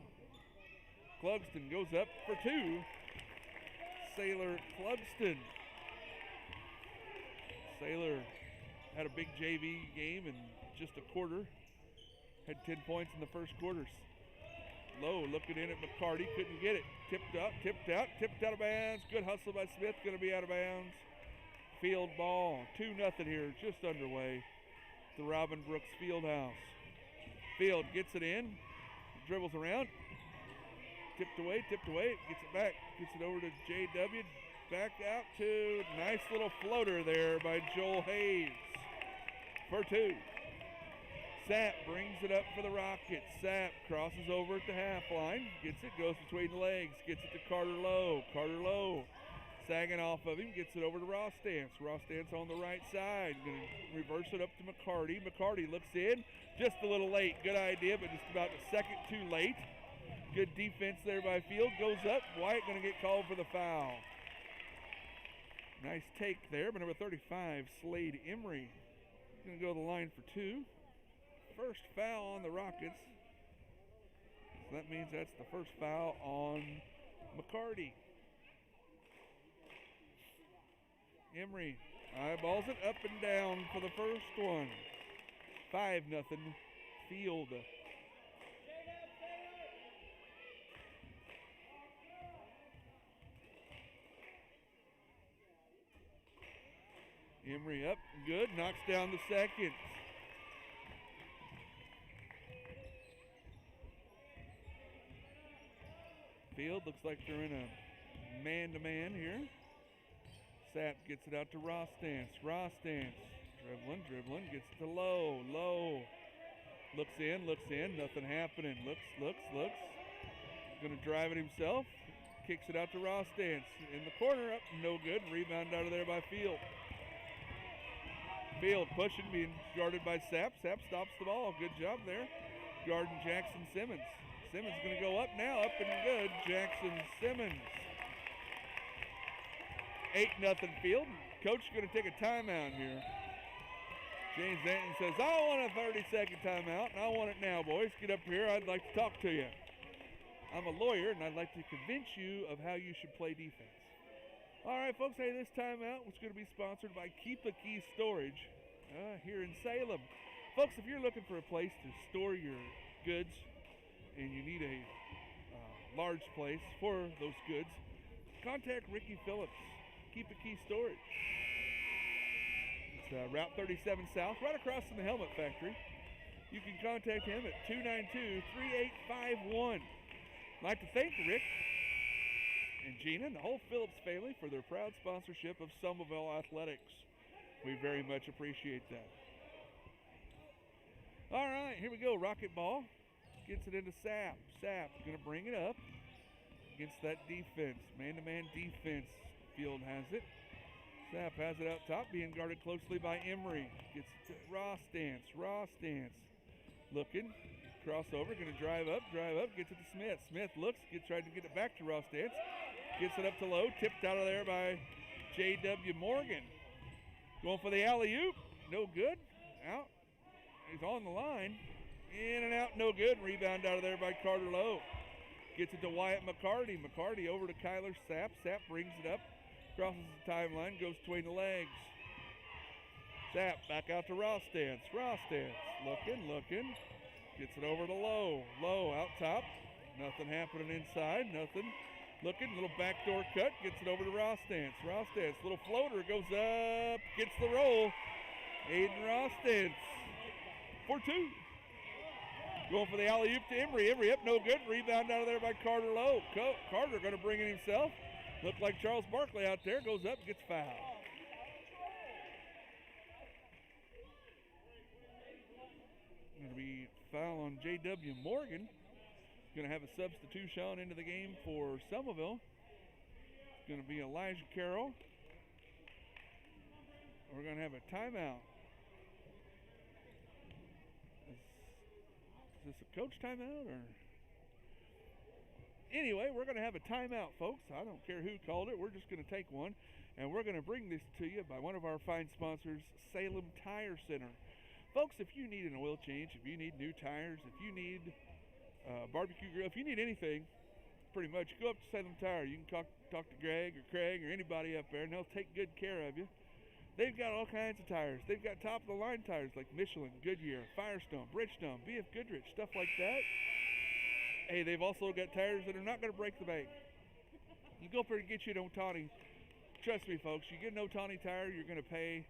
Clugston goes up for 2. Sailor Clugston. Sailor had a big JV game in just a quarter. Had 10 points in the 1st quarter. Lowe looking in at McCarty, couldn't get it. Tipped out of bounds. Good hustle by Smith, going to be out of bounds. Field ball, 2-0 here, just underway. The Robin Brooks Fieldhouse. Field gets it in, dribbles around. Tipped away, gets it back, gets it over to JW. Back out to, nice little floater there by Joel Hayes for 2. Sapp brings it up for the Rockets. Sapp crosses over at the half line. Gets it, goes between the legs. Gets it to Carter Lowe. Carter Lowe sagging off of him. Gets it over to Ross Dance. Ross Dance on the right side. Going to reverse it up to McCarty. McCarty looks in. Just a little late. Good idea, but just about a second too late. Good defense there by Field. Goes up. White going to get called for the foul. Nice take there, but number 35, Slade Emery, going to go to the line for 2. First foul on the Rockets. So that means that's the first foul on McCarty. Emery eyeballs it up and down for the first one. 5-0 Field. Emery up, good, knocks down the second. Field looks like they're in a man-to-man here. Sapp gets it out to Ross Dance. Ross Dance, dribbling, gets it to Lowe. Lowe looks in, nothing happening. Looks. Going to drive it himself. Kicks it out to Ross Dance. In the corner, up, no good. Rebound out of there by Field. Field pushing, being guarded by Sapp. Sapp stops the ball. Good job there. Guarding Jackson Simmons. Simmons going to go up now, up and good. Jackson Simmons. 8-0 Field. Coach is going to take a timeout here. James Anton says, I want a 30-second timeout, and I want it now, boys. Get up here. I'd like to talk to you. I'm a lawyer, and I'd like to convince you of how you should play defense. All right, folks, hey, this timeout was going to be sponsored by Keep a Key Storage here in Salem. Folks, if you're looking for a place to store your goods and you need a large place for those goods, contact Ricky Phillips, Keep a Key Storage. It's Route 37 South, right across from the Helmet Factory. You can contact him at 292-3851. I'd like to thank Rick and Gina and the whole Phillips family for their proud sponsorship of Selmaville Athletics. We very much appreciate that. All right, here we go. Rocket ball. Gets it into Sapp. Sapp going to bring it up against that defense. Man-to-man defense. Field has it. Sapp has it out top, being guarded closely by Emery. Gets it to Ross Dance. Ross Dance looking. Crossover, going to drive up, gets it to Smith. Smith looks, tried to get it back to Ross Dance. gets it up to low, tipped out of there by J.W. Morgan. Going for the alley-oop, no good. Out, he's on the line. In and out, no good. Rebound out of there by Carter Lowe. Gets it to Wyatt McCarty. McCarty over to Kyler Sapp. Sapp brings it up, crosses the timeline, goes between the legs. Sapp back out to Rostance. Rostance looking. Gets it over to Lowe. Lowe out top. Nothing happening inside. Nothing. Looking, little backdoor cut. Gets it over to Rostance. Rostance, little floater, goes up, gets the roll. Aiden Rostance for two. Going for the alley-oop to Emery. Emery up, no good. Rebound out of there by Carter Lowe. Carter going to bring it himself. Looked like Charles Barkley out there. Goes up, gets fouled. Going to be foul on J.W. Morgan. Going to have a substitution into the game for Selmaville. It's going to be Elijah Carroll. We're going to have a timeout. Is this a coach timeout or? Anyway, we're going to have a timeout, folks. I don't care who called it. We're just going to take one. And we're going to bring this to you by one of our fine sponsors, Salem Tire Center. Folks, if you need an oil change, if you need new tires, if you need barbecue grill, if you need anything, pretty much go up to Salem Tire. You can talk to Greg or Craig or anybody up there, and they'll take good care of you. They've got all kinds of tires. They've got top-of-the-line tires like Michelin, Goodyear, Firestone, Bridgestone, BF Goodrich, stuff like that. Hey, they've also got tires that are not going to break the bank. You go up there to get you an Otani. Trust me, folks, you get an Otani tire, you're going to pay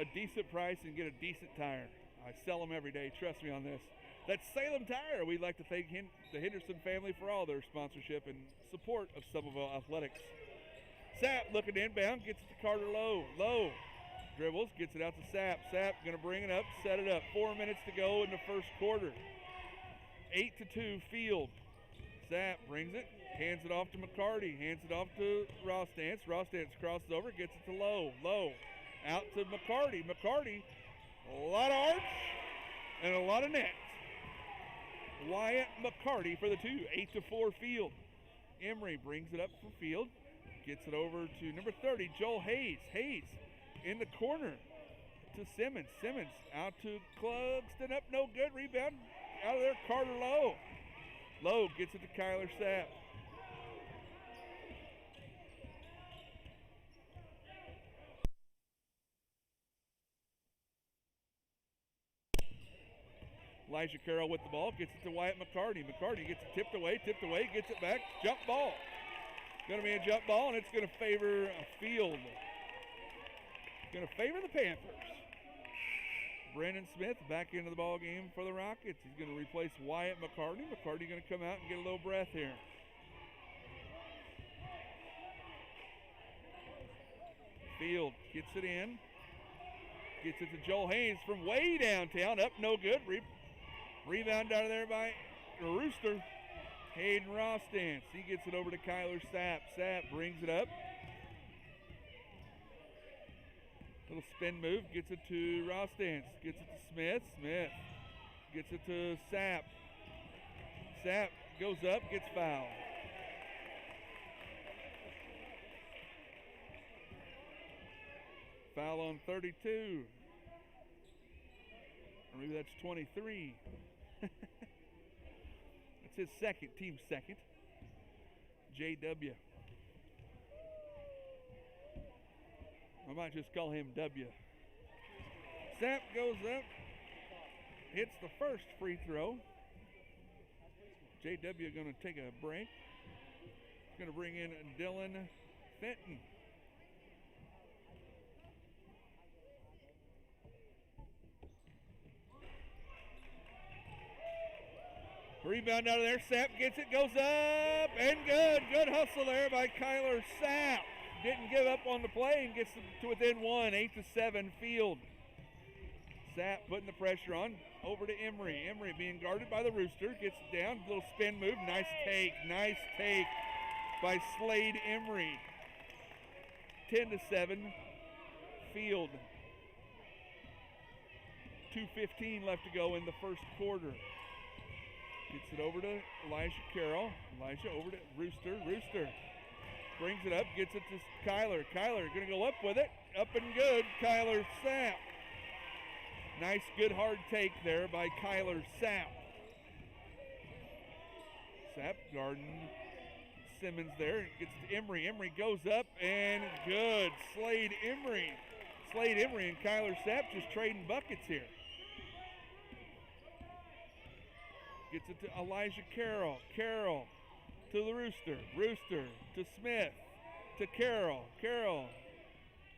a decent price and get a decent tire. I sell them every day. Trust me on this. That's Salem Tire. We'd like to thank the Henderson family for all their sponsorship and support of Selmaville Athletics. Sapp looking inbound, gets it to Carter Lowe. Lowe dribbles, gets it out to Sapp. Sapp going to bring it up, set it up. 4 minutes to go in the first quarter. 8-2 Field. Sapp brings it, hands it off to McCarty, hands it off to Rostance. Rostance crosses over, gets it to Lowe. Lowe out to McCarty. McCarty, a lot of arch and a lot of net. Wyatt McCarty for the two. 8-4 Field. Emery brings it up for Field. Gets it over to number 30, Joel Hayes. Hayes in the corner to Simmons. Simmons out to Clugston. Up, no good. Rebound out of there, Carter Lowe. Lowe gets it to Kyler Sapp. Elijah Carroll with the ball, gets it to Wyatt McCarty. McCarty gets it tipped away, gets it back, jump ball. Going to be a jump ball, and it's going to favor a Field. Going to favor the Panthers. Brandon Smith back into the ball game for the Rockets. He's going to replace Wyatt McCarty. McCarty going to come out and get a little breath here. Field gets it in. Gets it to Joel Hayes from way downtown. Up, no good. Rebound out of there by the Rooster. Hayden Rostance. He gets it over to Kyler Sapp. Sapp brings it up. Little spin move. Gets it to Rostance. Gets it to Smith. Smith gets it to Sapp. Sapp goes up, gets fouled. Foul on 32. Or maybe that's 23. That's his second, team second. JW. I might just call him W. Sapp goes up, hits the first free throw. JW going to take a break. He's going to bring in Dylan Fenton. Rebound out of there. Sapp gets it, goes up, and good. Good hustle there by Kyler Sapp. Didn't give up on the play and gets to within one. 8-7 Field. Sapp putting the pressure on. Over to Emery. Emery being guarded by the Rooster. Gets it down. Little spin move. Nice take. Nice take by Slade Emery. 10-7 Field. 2:15 left to go in the first quarter. Gets it over to Elijah Carroll. Elijah over to Rooster. Rooster brings it up, gets it to Kyler. Kyler going to go up with it. Up and good. Kyler Sapp. Nice, good, hard take there by Kyler Sapp. Sapp guarding Simmons there. Gets to Emery. Emery goes up and good. Slade Emery. Slade Emery and Kyler Sapp just trading buckets here. Gets it to Elijah Carroll. Carroll to the Rooster. Rooster to Smith. To Carroll. Carroll.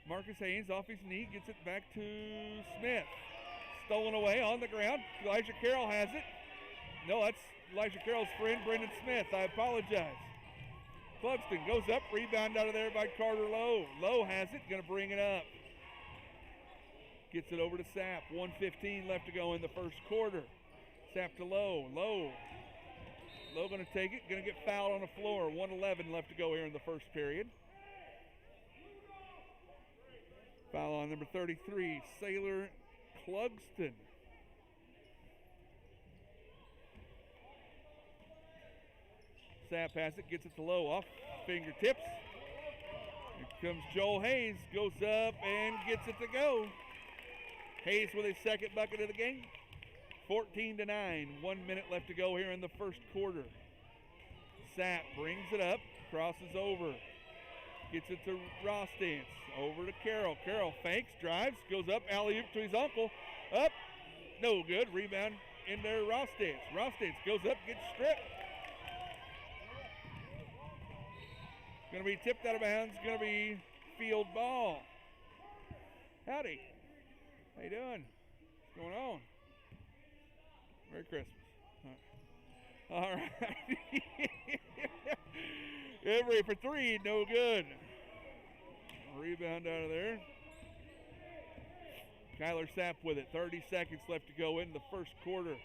Marcus Haynes off his knee. Gets it back to Smith. Stolen away on the ground. Elijah Carroll has it. No, that's Elijah Carroll's friend, Brendan Smith. I apologize. Clugston goes up. Rebound out of there by Carter Lowe. Lowe has it. Going to bring it up. Gets it over to Sapp. 1:15 left to go in the first quarter. Sapp to Lowe. Lowe going to take it. Going to get fouled on the floor. 1:11 left to go here in the first period. Foul on number 33, Sailor Clugston. Sapp has it. Gets it to Lowe. Off fingertips. Here comes Joel Hayes. Goes up and gets it to go. Hayes with his second bucket of the game. 14-9. 1 minute left to go here in the first quarter. Sapp brings it up, crosses over, gets it to Rostance, over to Carroll. Carroll fakes, drives, goes up, alley-oop to his uncle. Up, no good. Rebound in there, Rostance. Rostance goes up, gets stripped. Going to be tipped out of bounds. Going to be field ball. Howdy. How you doing? What's going on? Merry Christmas. All right. Emery for three, no good. Rebound out of there. Kyler Sapp with it. 30 seconds left to go in the first quarter.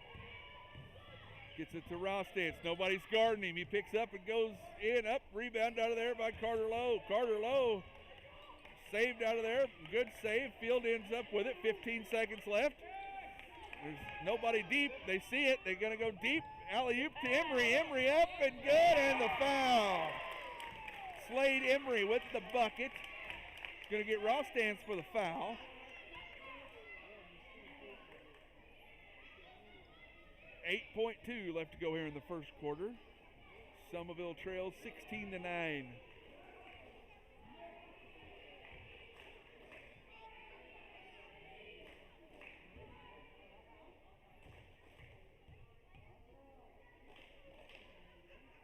Gets it to Rostance. Nobody's guarding him. He picks up and goes in. Up. Rebound out of there by Carter Lowe. Carter Lowe saved out of there. Good save. Field ends up with it. 15 seconds left. There's nobody deep. They see it. They're going to go deep. Alley-oop to Emery. Emery up and good. And the foul. Slade Emery with the bucket. Going to get Rostance for the foul. .2 left to go here in the first quarter. Selmaville trails 16-9.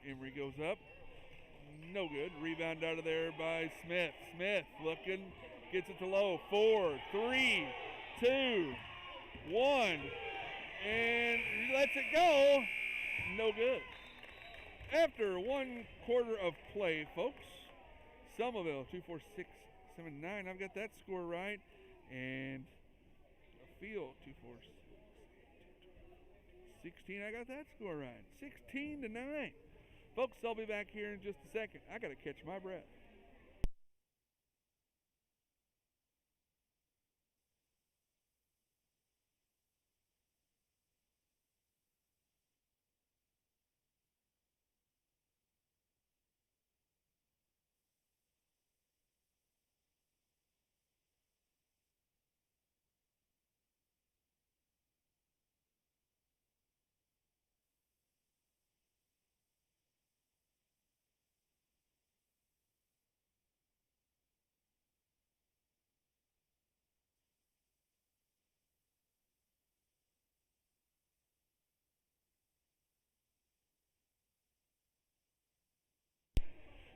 Emery goes up. No good. Rebound out of there by Smith. Smith looking. Gets it to Lowe. 4, 3, 2, 1. And he lets it go. No good. After 1 quarter of play, folks, Selmaville 246-79. I've got that score right. And Field 246-16. I got that score right. 16-9. Folks, I'll be back here in just a second. I got to catch my breath.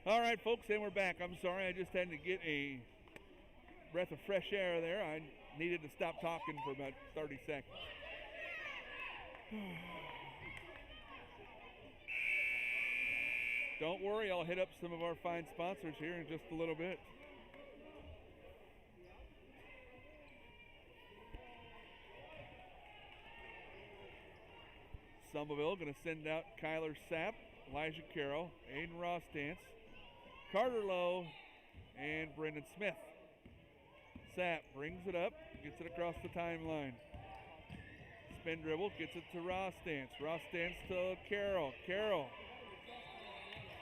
All right, folks, and we're back. I'm sorry, I just had to get a breath of fresh air there. I needed to stop talking for about 30 seconds. Don't worry, I'll hit up some of our fine sponsors here in just a little bit. Selmaville going to send out Kyler Sapp, Elijah Carroll, Aiden Rostance, Carter Lowe, and Brendan Smith. Sapp brings it up, gets it across the timeline. spin dribble, gets it to Rostance. Rostance to Carroll. Carroll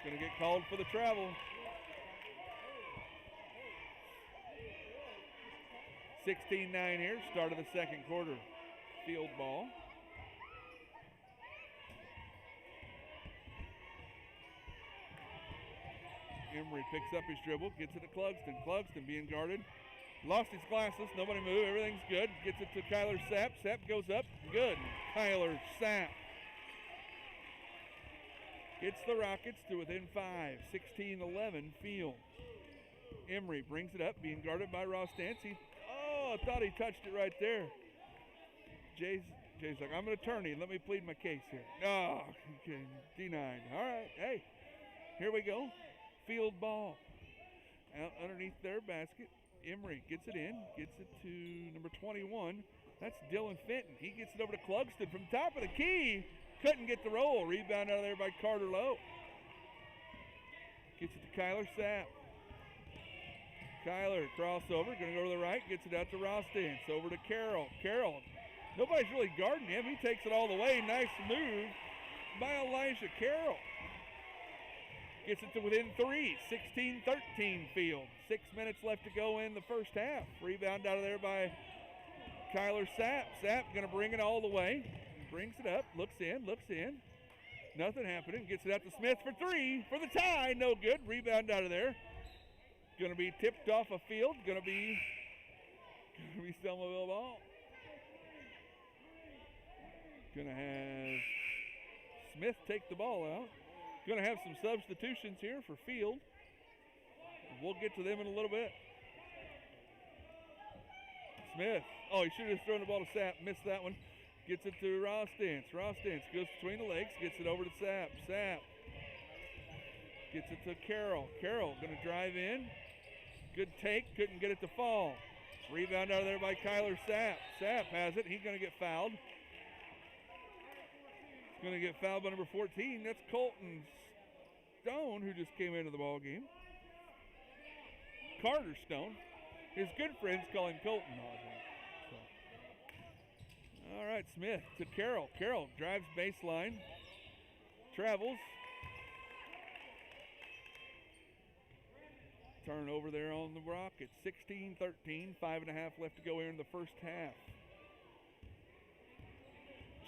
going to get called for the travel. 16-9 here, start of the second quarter. Field ball. Emery picks up his dribble, gets it to Clugston. Clugston being guarded. Lost his glasses, nobody moved, everything's good. Gets it to Kyler Sapp. Sapp goes up, good. Kyler Sapp gets the Rockets to within 5, 16-11 field. Emery brings it up, being guarded by Rostance. I thought he touched it right there. Jay's like, I'm an attorney, let me plead my case here. No, denied. All right, hey, here we go. Field ball. Out underneath their basket. Emery gets it in, gets it to number 21. That's Dylan Fenton. He gets it over to Clugston from top of the key. Couldn't get the roll. Rebound out of there by Carter Lowe. Gets it to Kyler Sapp. Kyler crossover, going to go to the right, gets it out to Rostance. Over to Carroll. Carroll, nobody's really guarding him. He takes it all the way. Nice move by Elijah Carroll. Gets it to within 3, 16-13 field. 6 minutes left to go in the first half. Rebound out of there by Kyler Sapp. Sapp going to bring it all the way. Brings it up, looks in. Nothing happening. Gets it out to Smith for 3 for the tie. No good. Rebound out of there. Going to be tipped off a field. Going to be Selmaville ball. Going to have Smith take the ball out. Going to have some substitutions here for field. We'll get to them in a little bit. Smith. Oh, he should have thrown the ball to Sapp. Missed that one. Gets it to Rostance. Rostance goes between the legs. Gets it over to Sapp. Sapp gets it to Carroll. Carroll going to drive in. Good take. Couldn't get it to fall. Rebound out of there by Kyler Sapp. Sapp has it. He's going to get fouled. Going to get fouled by number 14. That's Colton Stone, who just came into the ball game. Carter Stone. His good friends call him Colton all the time. So. All right, Smith to Carroll. Carroll drives baseline. Travels. Turnover there on the Rockets. 16-13. 5.5 left to go here in the first half.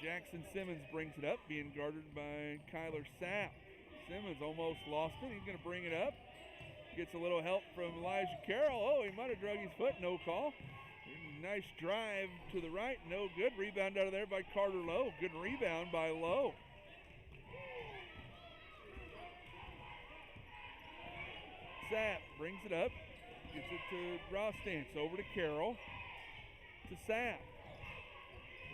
Jackson Simmons brings it up, being guarded by Kyler Sapp. Simmons almost lost it. He's going to bring it up. Gets a little help from Elijah Carroll. Oh, he might have drug his foot. No call. Nice drive to the right. No good. Rebound out of there by Carter Lowe. Good rebound by Lowe. Sapp brings it up. Gets it to Rostance. Over to Carroll. To Sapp.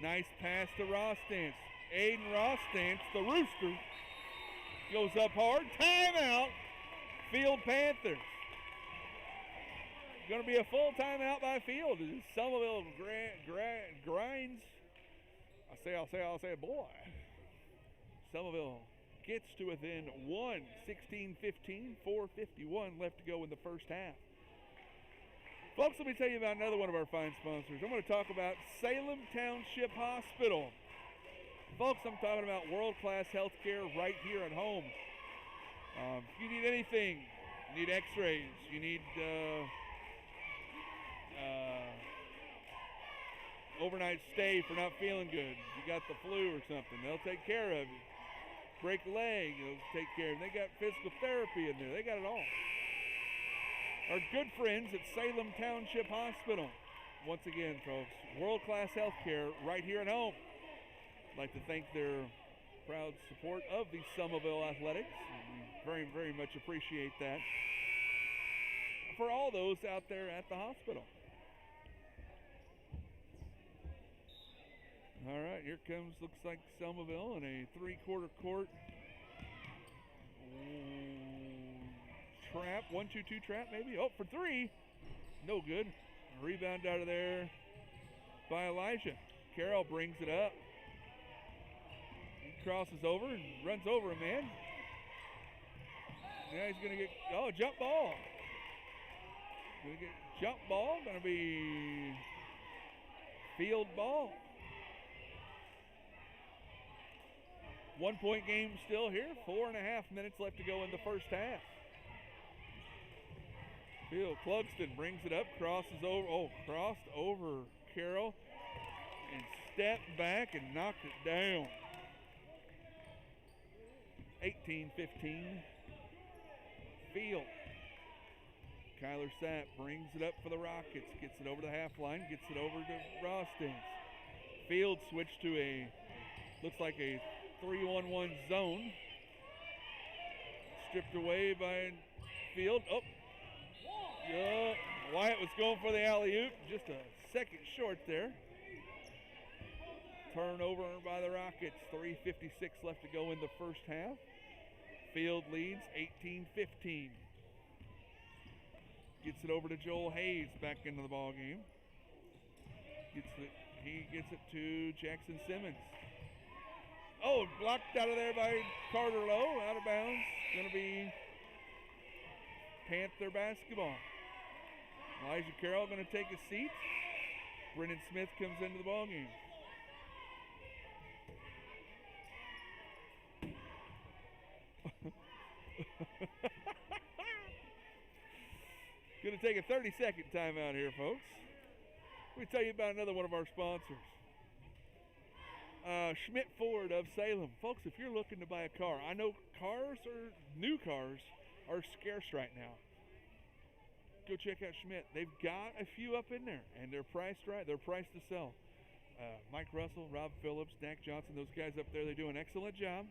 Nice pass to Rostance. Aiden Rostance, the Rooster, goes up hard. Timeout. Field Panthers. Going to be a full timeout by Field. Selmaville grinds. I'll say, boy. Selmaville gets to within 1, 16-15, 4:51 left to go in the first half. Folks, let me tell you about another one of our fine sponsors. I'm going to talk about Salem Township Hospital. Folks, I'm talking about world-class health care right here at home. If you need anything, you need x-rays, you need overnight stay for not feeling good, you got the flu or something, they'll take care of you. Break a leg, they'll take care of you. They got physical therapy in there. They got it all. Our good friends at Salem Township Hospital. Once again, folks, world-class health care right here at home. I'd like to thank their proud support of the Selmaville Athletics. We very, very much appreciate that. For all those out there at the hospital. All right, here comes, looks like Selmaville in a three-quarter court trap, 1-2-2 trap maybe. Oh, for 3. No good. A rebound out of there by Elijah. Carroll brings it up. He crosses over and runs over a man. Now he's going to get, jump ball. Going to get jump ball. Going to be field ball. 1-point game still here. 4.5 minutes left to go in the first half. Field Clugston brings it up, crosses over, crossed over Carroll and stepped back and knocked it down. 18-15. Field. Kyler Sapp brings it up for the Rockets, gets it over the half line, gets it over to Rostens. Field switched to looks like a 3-1-1 zone. Stripped away by Field. Oh, yeah. Wyatt was going for the alley-oop, just a second short there. Turnover by the Rockets, 3:56 left to go in the first half. Field leads 18-15. Gets it over to Joel Hayes back into the ball game. He gets it to Jackson Simmons. Oh, blocked out of there by Carter Lowe, out of bounds. Going to be Panther basketball. Elijah Carroll going to take a seat. Brennan Smith comes into the ball game. Going to take a 30-second timeout here, folks. Let me tell you about another one of our sponsors. Schmidt Ford of Salem. Folks, if you're looking to buy a car, I know new cars are scarce right now. Go check out Schmidt. They've got a few up in there, and they're priced right. They're priced to sell. Mike Russell, Rob Phillips, Dak Johnson, those guys up there, they do an excellent job.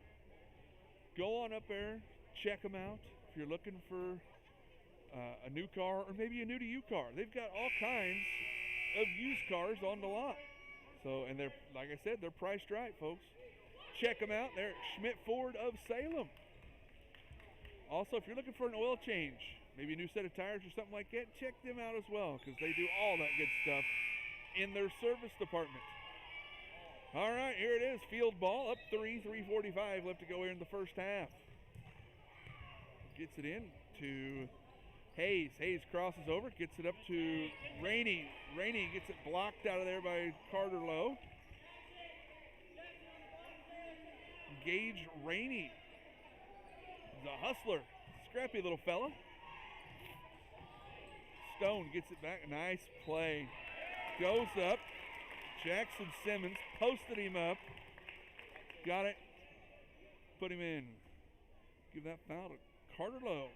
Go on up there, check them out. If you're looking for a new car or maybe a new-to-you car, they've got all kinds of used cars on the lot. So, and they're, like I said, they're priced right, folks. Check them out. They're at Schmidt Ford of Salem. Also, if you're looking for an oil change, maybe a new set of tires or something like that, check them out as well, because they do all that good stuff in their service department. All right, here it is. Field ball up 3:45 left to go here in the first half. Gets it in to Hayes. Hayes crosses over, gets it up to Rainey. Rainey gets it blocked out of there by Carter Lowe. Gage Rainey. He's a hustler. Scrappy little fella. Stone gets it back. Nice play. Goes up. Jackson Simmons posted him up. Got it. Put him in. Give that foul to Carter Lowe.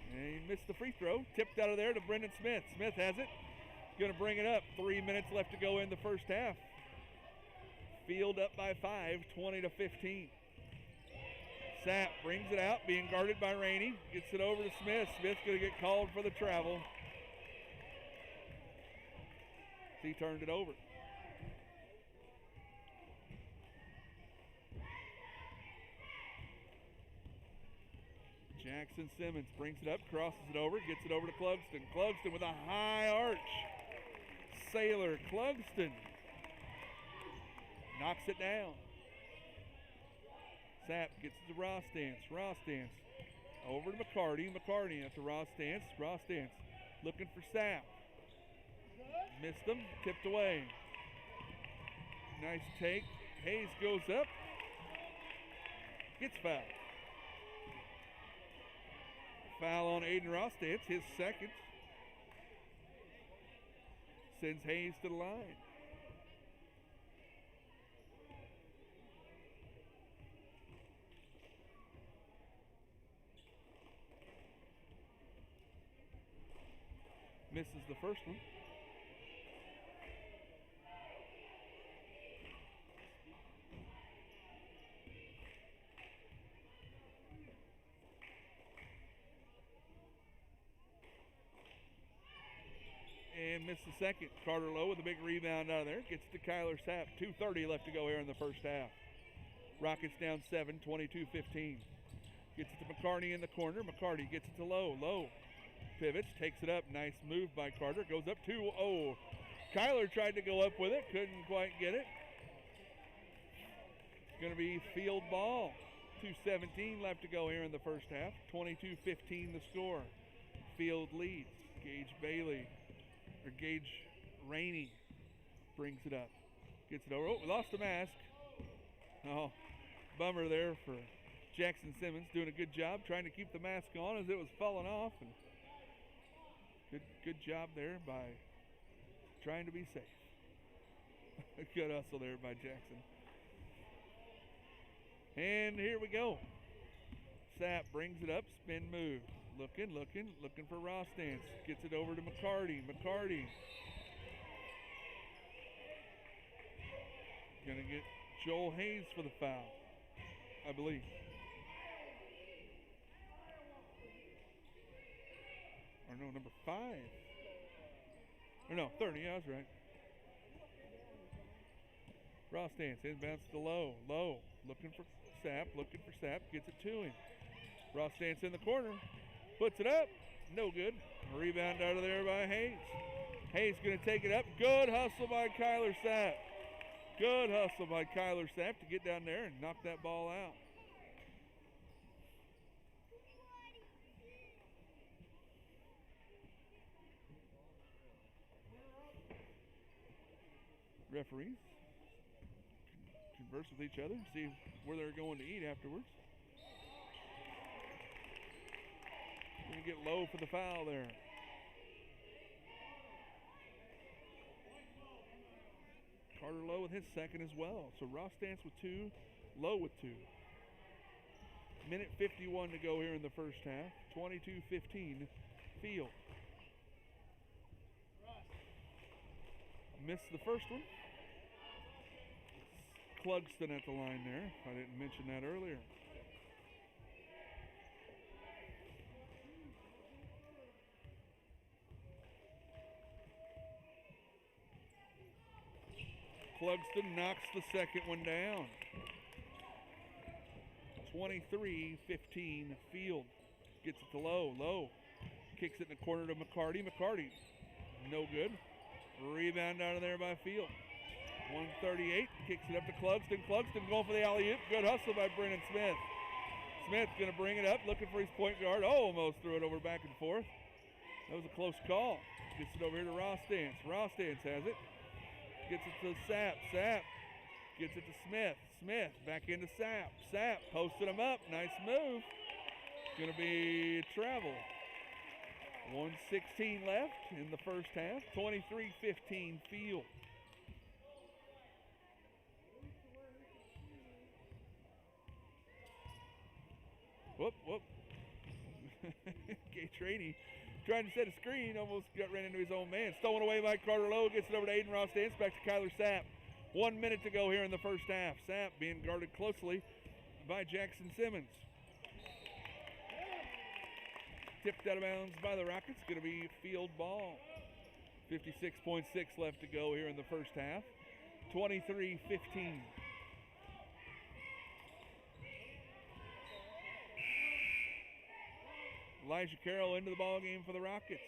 And he missed the free throw. Tipped out of there to Brendan Smith. Smith has it. Going to bring it up. 3 minutes left to go in the first half. Field up by 5, 20-15. Sapp brings it out, being guarded by Rainey. Gets it over to Smith. Smith's going to get called for the travel. He turned it over. Jackson Simmons brings it up, crosses it over, gets it over to Clugston. Clugston with a high arch. Sailor Clugston knocks it down. Sapp gets it to Rostance. Rostance over to McCarty. McCarty after Rostance. Rostance looking for Sapp. Missed him. Tipped away. Nice take. Hayes goes up. Gets fouled. Foul on Aiden Rostance, his second. Sends Hayes to the line. Misses the first one. And missed the second. Carter Lowe with a big rebound out of there. Gets to Kyler Sapp. 2:30 left to go here in the first half. Rockets down 7, 22-15. Gets it to McCarty in the corner. McCarty gets it to Lowe. Lowe pivots, takes it up. Nice move by Carter. Goes up 2-0. Kyler tried to go up with it. Couldn't quite get it. It's going to be field ball. 2:17 left to go here in the first half. 22-15 the score. Field leads. Gage Rainey brings it up. Gets it over. Oh, we lost the mask. Oh, bummer there for Jackson Simmons, doing a good job trying to keep the mask on as it was falling off. And good job there by trying to be safe. Good hustle there by Jackson. And here we go. Sapp brings it up, spin move. Looking for Rostance. Gets it over to McCarty. Gonna get Joel Hayes for the foul, I believe. Or no, number 5. Or no, 30, yeah, I was right. Rostance inbounds to Lowe. Looking for Sapp, gets it to him. Rostance in the corner, puts it up, no good. Rebound out of there by Hayes. Hayes gonna take it up. Good hustle by Kyler Sapp. To get down there and knock that ball out. Referees converse with each other, see where they're going to eat afterwards. Gonna get Lowe for the foul there. Carter Lowe with his second as well. So Rostance with 2, Lowe with 2. Minute 51 to go here in the first half. 22-15 Field. Missed the first one. Clugston at the line there. I didn't mention that earlier. Clugston knocks the second one down. 23-15 Field. Gets it to Lowe. Lowe kicks it in the corner to McCarty. McCarty, no good. Rebound out of there by Field. 138, kicks it up to Clugston. Clugston going for the alley-oop. Good hustle by Brennan Smith. Smith going to bring it up, looking for his point guard. Oh, almost threw it over back and forth. That was a close call. Gets it over here to Rostance. Rostance has it. Gets it to Sapp. Sapp gets it to Smith. Smith back into Sapp. Sapp posted him up. Nice move. Going to be travel. 1:16 left in the first half. 23-15 Field. Whoop. Gage Rainey trying to set a screen, almost ran into his own man. Stolen away by Carter Lowe, gets it over to Aiden Rostance, back to Kyler Sapp. 1 minute to go here in the first half. Sapp being guarded closely by Jackson Simmons. Tipped out of bounds by the Rockets, going to be Field ball. 56.6 left to go here in the first half. 23-15. Elijah Carroll into the ball game for the Rockets.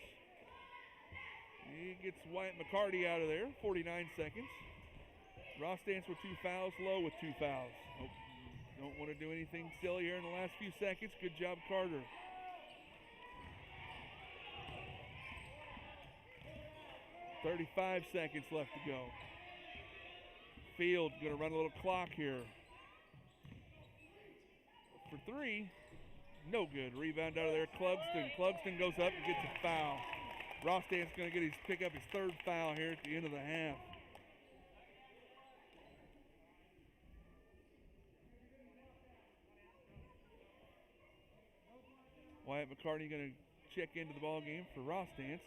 He gets Wyatt McCarty out of there. 49 seconds. Rostance with 2 fouls. Lowe with 2 fouls. Don't want to do anything silly here in the last few seconds. Good job, Carter. .35 seconds left to go. Field going to run a little clock here. For 3. No good. Rebound out of there. Clugston goes up and gets a foul. Rostance going to pick up his 3rd foul here at the end of the half. Wyatt McCarty going to check into the ball game for Rostance.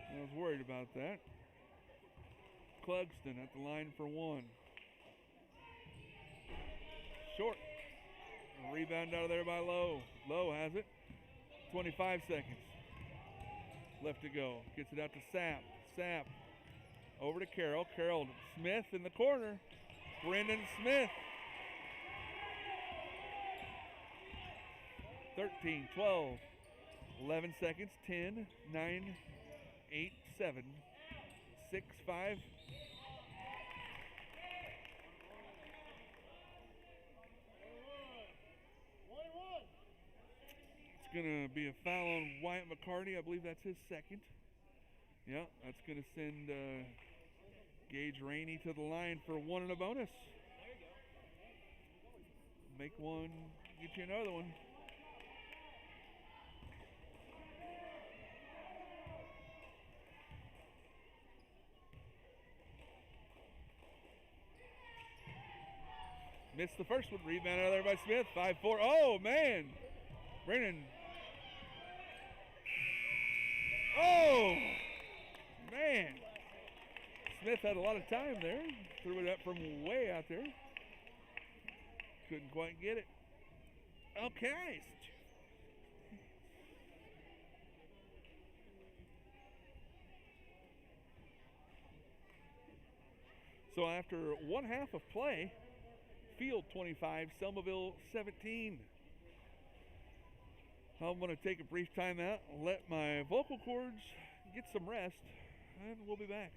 I was worried about that. Clugston at the line for 1. Short. A rebound out of there by Lowe. Lowe has it. 25 seconds left to go. Gets it out to Sapp. Sapp over to Carroll. Carroll to Smith in the corner. Brendan Smith. 13, 12, 11 seconds, 10, 9, 8, 7, 6-5. It's going to be a foul on Wyatt McCarty. I believe that's his second. Yeah, that's going to send Gage Rainey to the line for one and a bonus. Make one, get you another one. Missed the first one. Rebound out of there by Smith. 5-4. Oh, man. Brennan. Oh, man. Smith had a lot of time there. Threw it up from way out there. Couldn't quite get it. Okay. So after one half of play, Field 25, Selmaville 17. I'm going to take a brief timeout, let my vocal cords get some rest, and we'll be back.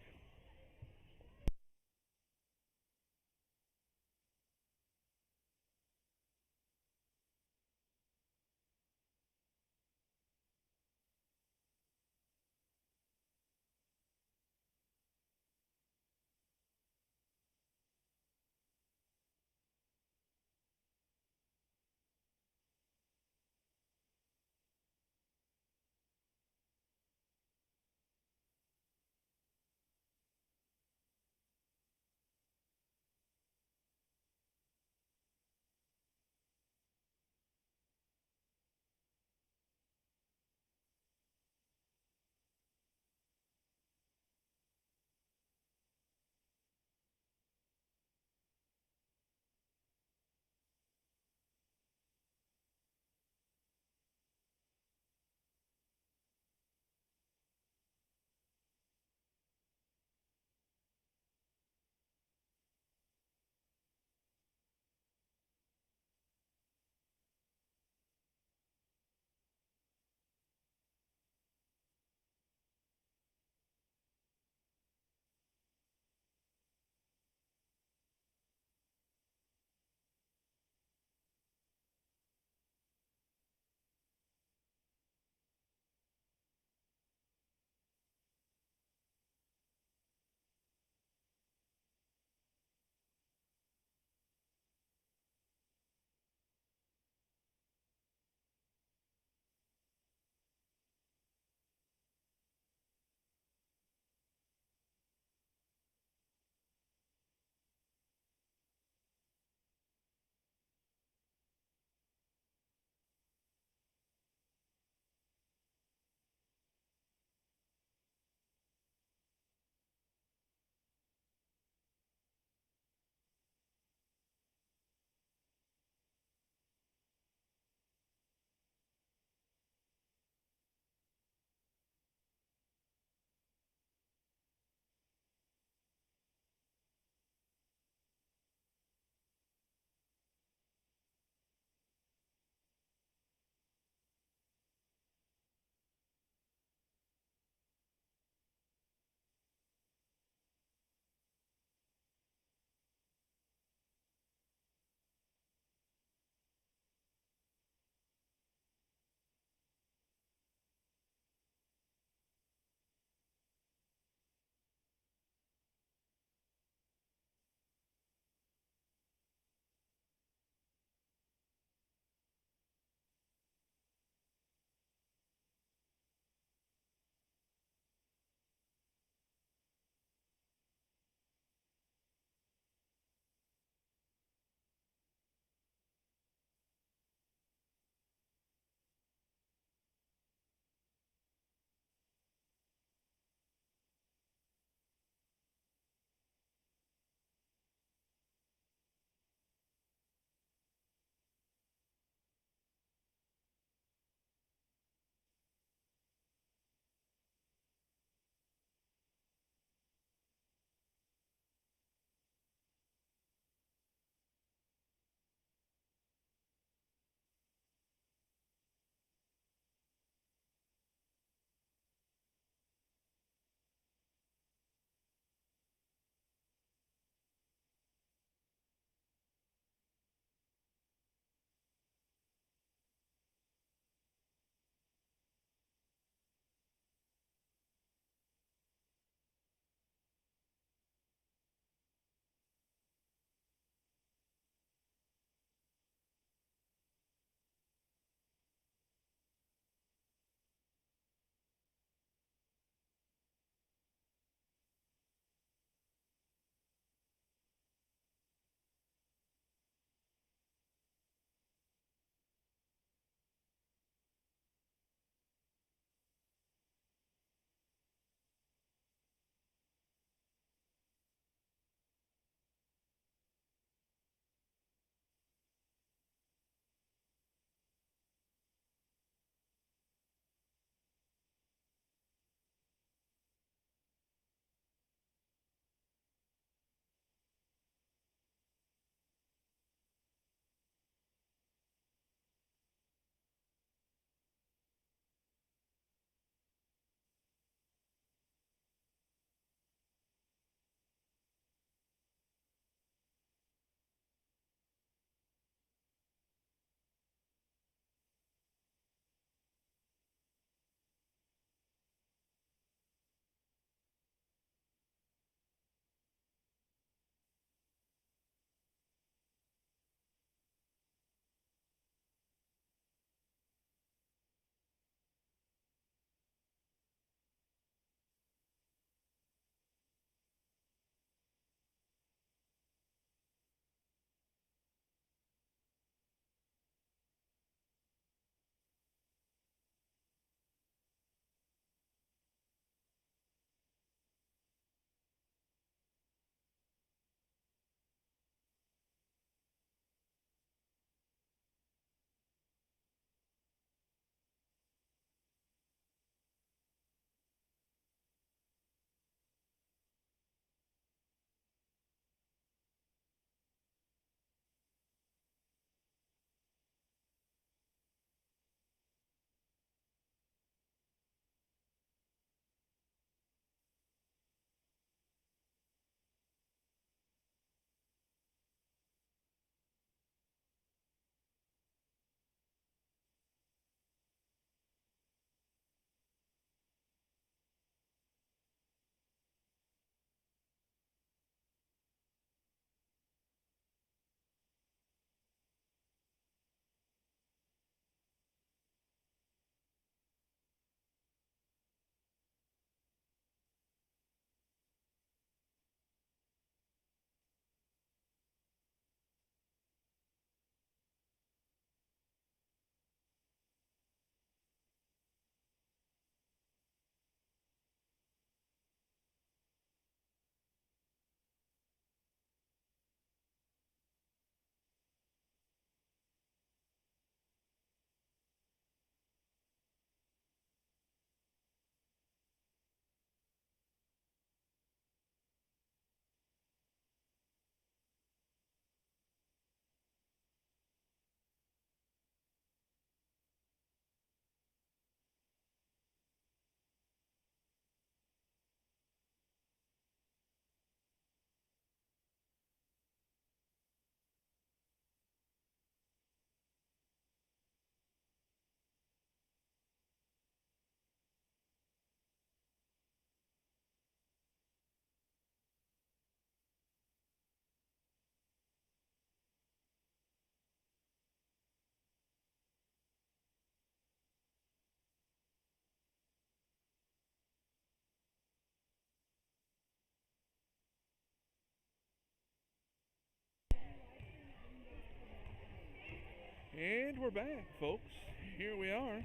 And we're back, folks. Here we are.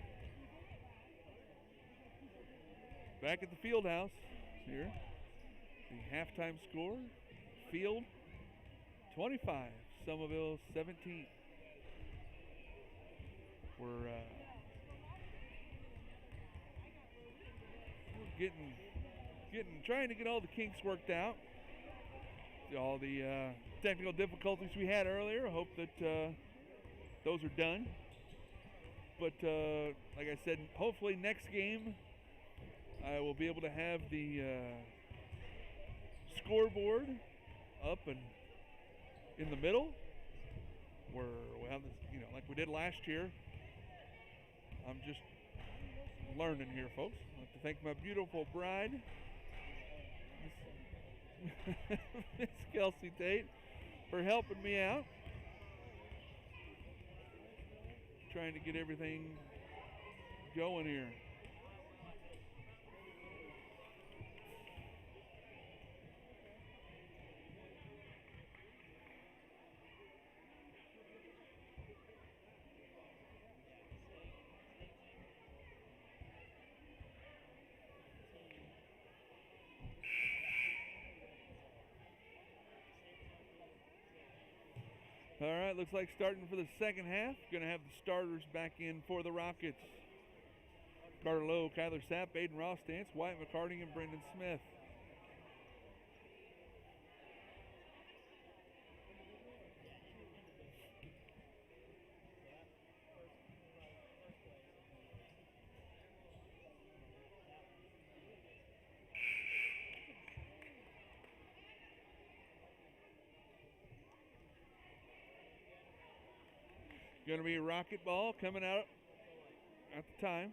Back at the field house here. The halftime score, field 25, Selmaville 17. We're trying to get all the kinks worked out. All the technical difficulties we had earlier. I hope that those are done. But like I said, hopefully next game I will be able to have the scoreboard up and in the middle, where we'll have this, like we did last year. I'm just learning here, folks. I'd like to thank my beautiful bride, Miss Kelsey Tate, for helping me out. Trying to get everything going here. All right, looks like starting for the second half. Going to have the starters back in for the Rockets. Carter Lowe, Kyler Sapp, Aiden Rostance, Wyatt McCarty, and Brendan Smith. Going to be a rocket ball coming out at the time.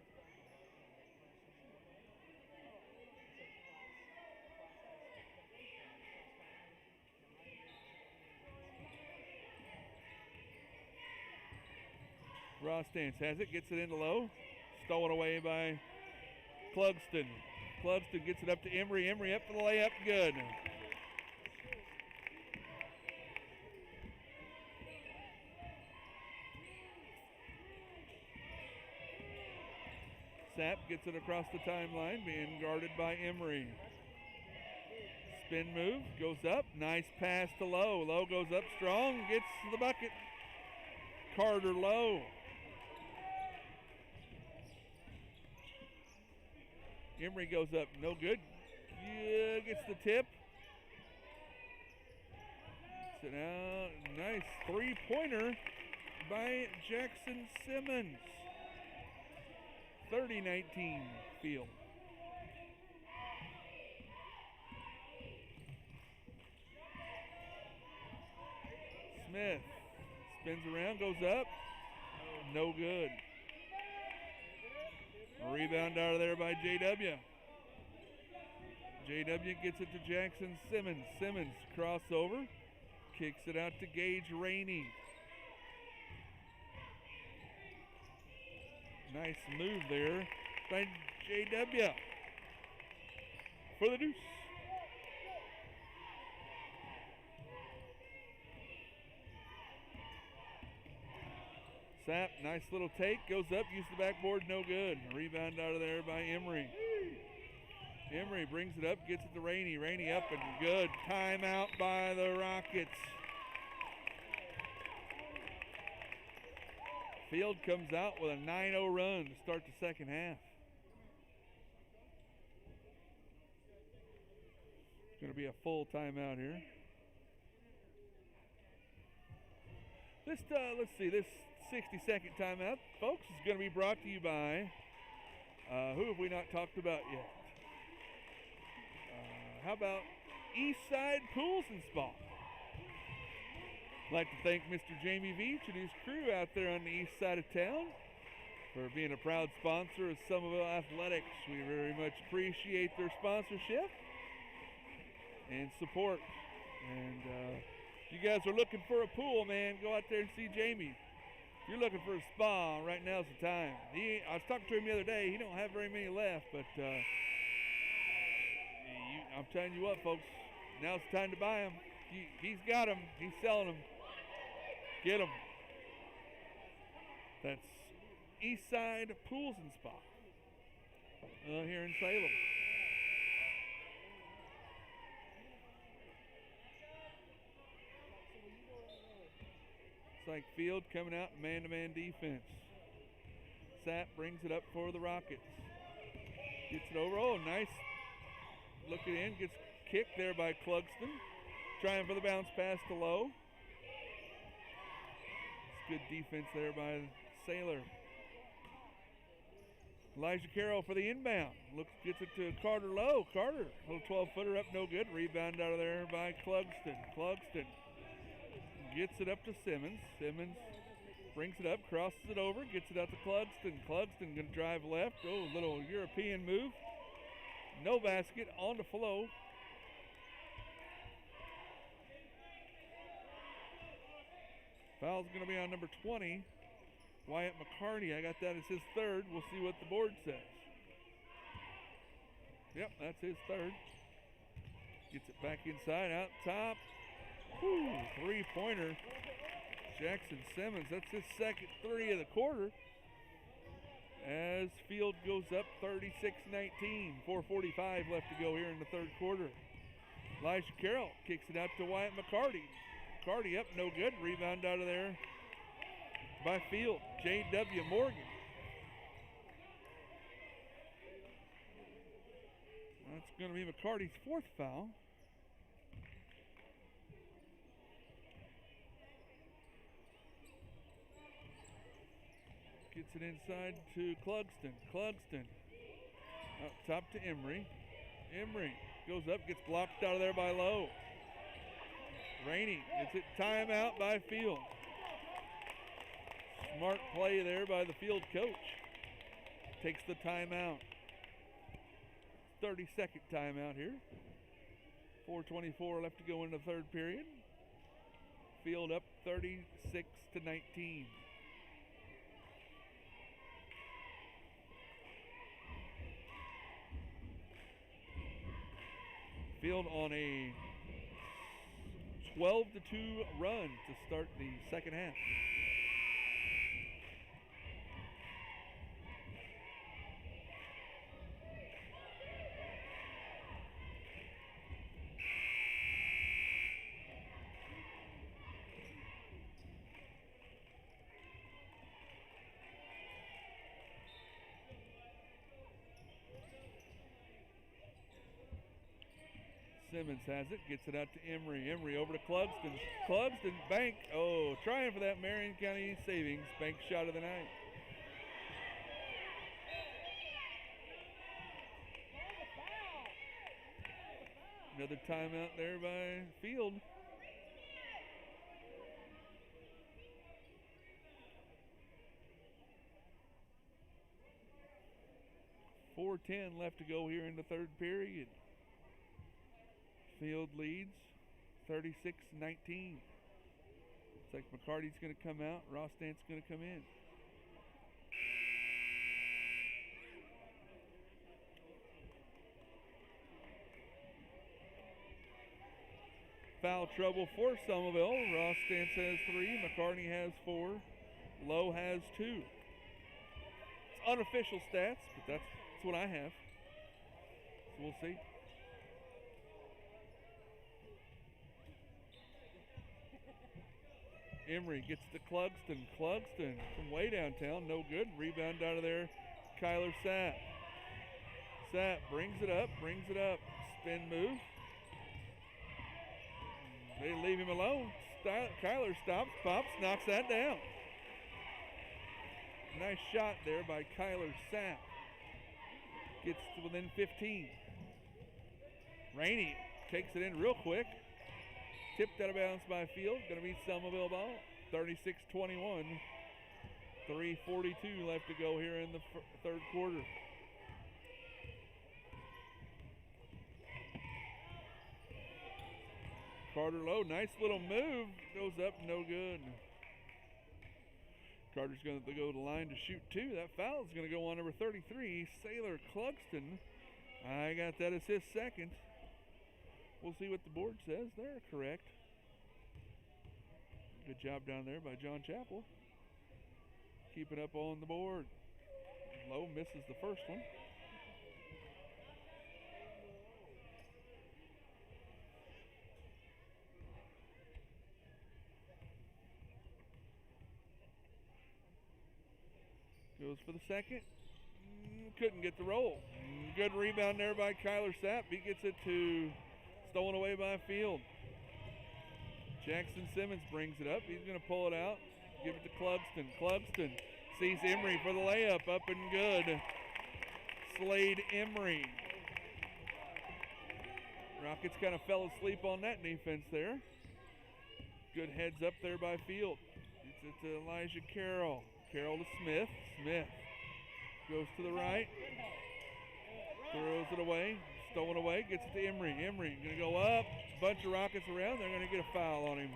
Rostance has it, gets it into low. Stolen away by Clugston. Clugston gets it up to Emery. Emery up for the layup, good. Sapp gets it across the timeline, being guarded by Emery. Spin move, goes up, nice pass to Lowe. Lowe goes up strong, gets the bucket. Carter Lowe. Emery goes up, no good. Yeah, gets the tip. Gets it out, nice three-pointer by Jackson Simmons. 30-19 field. Smith spins around, goes up, no good. A rebound out of there by JW. JW gets it to Jackson Simmons. Simmons crossover, kicks it out to Gage Rainey. Nice move there by JW for the deuce. Sapp, nice little take, goes up, uses the backboard, no good. Rebound out of there by Emery. Emery brings it up, gets it to Rainey. Rainey up and good. Timeout by the Rockets. Field comes out with a 9-0 run to start the second half. It's going to be a full timeout here. This, let's see, this 60-second timeout, folks, is going to be brought to you by, who have we not talked about yet? How about Eastside Pools and Spa? I'd like to thank Mr. Jamie Veach and his crew out there on the east side of town for being a proud sponsor of Selmaville Athletics. We very much appreciate their sponsorship and support. And if you guys are looking for a pool, man, go out there and see Jamie. If you're looking for a spa, right now's the time. I was talking to him the other day. He don't have very many left, but I'm telling you what, folks, now's the time to buy them. He's got them. He's selling them. Get them. That's East Side Pools and Spa here in Salem. It's like Field coming out man-to-man defense. Sapp brings it up for the Rockets. Gets it over. Oh, nice. Looking in. Gets kicked there by Clugston. Trying for the bounce pass to Lowe. It's good defense there by Sailor. Elijah Carroll for the inbound. Gets it to Carter Lowe. Carter, little 12-footer up, no good. Rebound out of there by Clugston. Clugston gets it up to Simmons. Simmons brings it up, crosses it over, gets it out to Clugston. Clugston going to drive left. Oh, little European move. No basket, on the flow. Foul's going to be on number 20, Wyatt McCarty. I got that as his third. We'll see what the board says. Yep, that's his third. Gets it back inside, out top. Whew, three-pointer. Jackson Simmons, that's his second three of the quarter. As Field goes up 36-19. 4:45 left to go here in the third quarter. Elijah Carroll kicks it out to Wyatt McCarty. McCarty up, no good. Rebound out of there by Field. J.W. Morgan. That's going to be McCarty's fourth foul. Gets it inside to Clugston. Clugston up top to Emery. Emery goes up, gets blocked out of there by Lowe. Rainey gets it timeout by Field. Smart play there by the Field coach. Takes the timeout. 30-second timeout here. 4:24 left to go in the third period. Field up 36-19. Field on a 12-2 run to start the second half. Simmons has it, gets it out to Emery. Emery over to Clugston. Clugston, bank. Oh, trying for that Marion County Savings bank shot of the night. Another timeout there by Field. .410 left to go here in the third period. Field leads 36-19. Looks like McCarty's going to come out. Rostant's going to come in. Foul trouble for Selmaville. Rostant has 3. McCarty has 4. Lowe has 2. It's unofficial stats, but that's what I have. So we'll see. Emery gets to Clugston. Clugston from way downtown, no good. Rebound out of there, Kyler Sapp. Sapp brings it up. Spin move. They leave him alone. Kyler stops, pops, knocks that down. Nice shot there by Kyler Sapp. Gets to within 15. Rainey takes it in real quick. Tipped out of bounds by Field. Going to be Selmaville ball. 36-21. 3:42 left to go here in the third quarter. Carter Lowe, nice little move. Goes up, no good. Carter's going to go to the line to shoot 2. That foul is going to go on number 33, Sailor Clugston. I got that as his second. We'll see what the board says. They're correct. Good job down there by John Chappell. keeping up on the board. Low misses the first one. Goes for the second. Couldn't get the roll. Good rebound there by Kyler Sapp. He gets it to stolen away by Field. Jackson Simmons brings it up. He's going to pull it out. Give it to Clugston. Clugston sees Emery for the layup. Up and good. Slade Emery. Rockets kind of fell asleep on that defense there. Good heads up there by Field. It's it to Elijah Carroll. Carroll to Smith. Smith goes to the right. Throws it away. Stolen away. Gets it to Emery. Emery going to go up. Bunch of Rockets around. They're going to get a foul on him.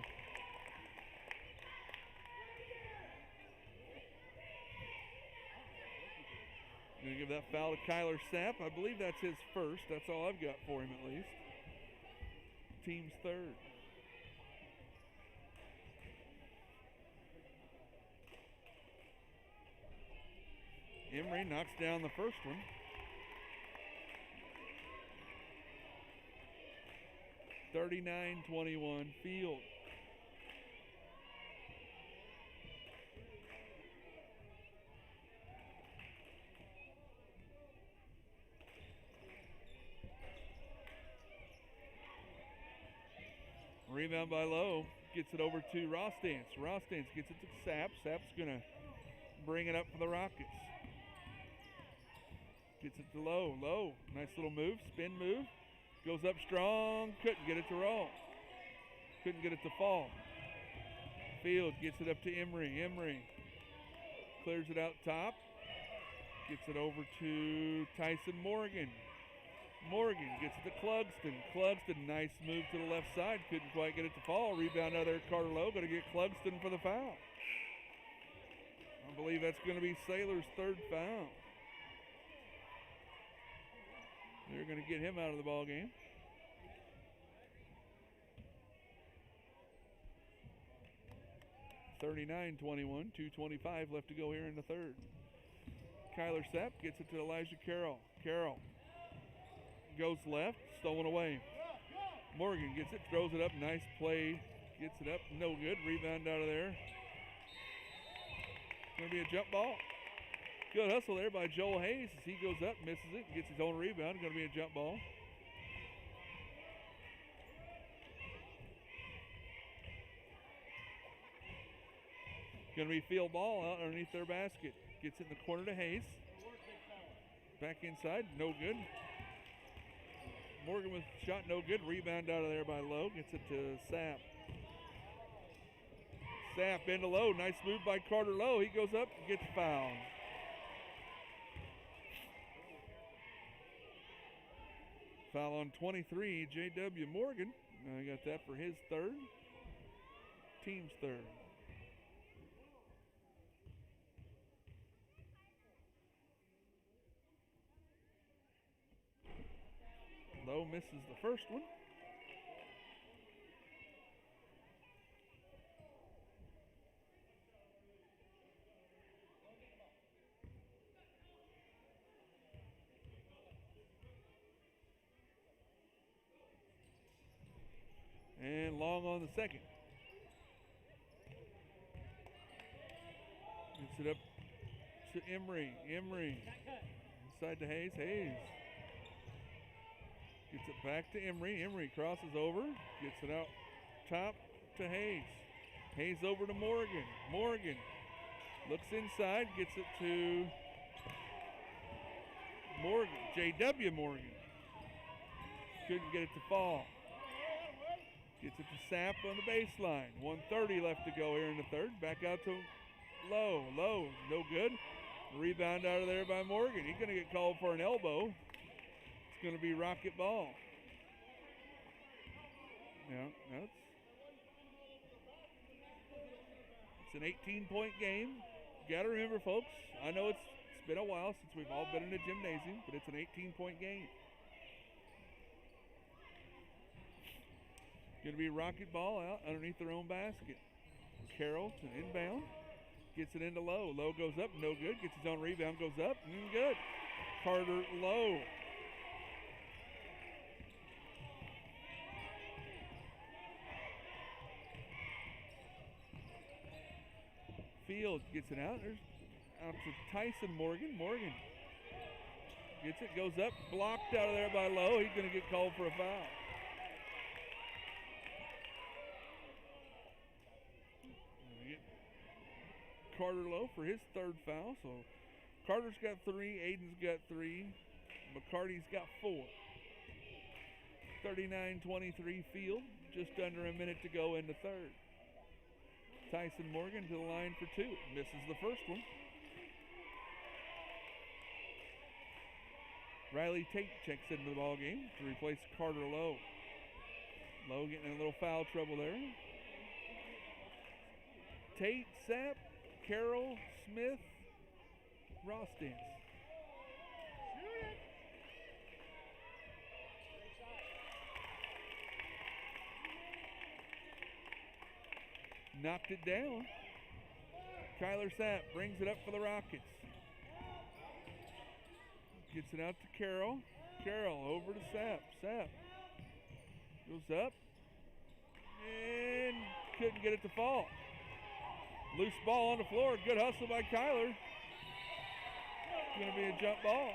Going to give that foul to Kyler Sapp. I believe that's his first. That's all I've got for him at least. Team's third. Emery knocks down the first one. (39-21) Field. Rebound by Lowe. Gets it over to Rostance. Rostance gets it to Sapp. Sapp's going to bring it up for the Rockets. Gets it to Lowe. Lowe, nice little move, spin move. Goes up strong, couldn't get it to roll. Couldn't get it to fall. Field gets it up to Emery. Emery clears it out top. Gets it over to Tyson Morgan. Morgan gets it to Clugston. Clugston, nice move to the left side. Couldn't quite get it to fall. Rebound out there, Carter Lowe. Going to get Clugston for the foul. I believe that's going to be Saylor's third foul. They're going to get him out of the ball game. (39-21), 2:25 left to go here in the third. Kyler Sapp gets it to Elijah Carroll. Carroll goes left, stolen away. Morgan gets it, throws it up, nice play. Gets it up, no good. Rebound out of there. Going to be a jump ball. Good hustle there by Joel Hayes as he goes up, misses it, gets his own rebound. Going to be a jump ball. Going to be field ball out underneath their basket. Gets it in the corner to Hayes. Back inside, no good. Morgan with shot, no good. Rebound out of there by Lowe. Gets it to Sapp. Sapp into Lowe. Nice move by Carter Lowe. He goes up and gets fouled. Foul on 23, J.W. Morgan. I got that for his third. Team's third. Lowe misses the first one. And Long on the second. Gets it up to Emery. Emery inside to Hayes. Hayes gets it back to Emery. Emery crosses over. Gets it out top to Hayes. Hayes over to Morgan. Morgan looks inside. Gets it to Morgan. J.W. Morgan. Couldn't get it to fall. Gets it to Sapp on the baseline. 1:30 left to go here in the third. Back out to Lowe. Lowe, no good. Rebound out of there by Morgan. He's going to get called for an elbow. It's going to be Rocket ball. Yeah, it's an 18-point game. Got to remember, folks, I know it's been a while since we've all been in a gymnasium, but it's an 18-point game. Going to be Rocket ball out underneath their own basket. Carroll to inbound. Gets it into Lowe. Lowe goes up, no good. Gets his own rebound, goes up, and good. Carter Lowe. Field gets it out. There's out to Tyson Morgan. Morgan gets it, goes up, blocked out of there by Lowe. He's going to get called for a foul. Carter Lowe for his third foul. So Carter's got 3, Aiden's got 3, McCarty's got 4. 39-23 Field, just under a minute to go in the third. Tyson Morgan to the line for 2, misses the first one. Riley Tate checks into the ball game to replace Carter Lowe. Lowe getting in a little foul trouble there. Tate, Sapp, Carroll, Smith, Rostance. Knocked it down. Kyler Sapp brings it up for the Rockets. Gets it out to Carroll. Carroll over to Sapp. Sapp goes up and couldn't get it to fall. Loose ball on the floor. Good hustle by Kyler. It's going to be a jump ball.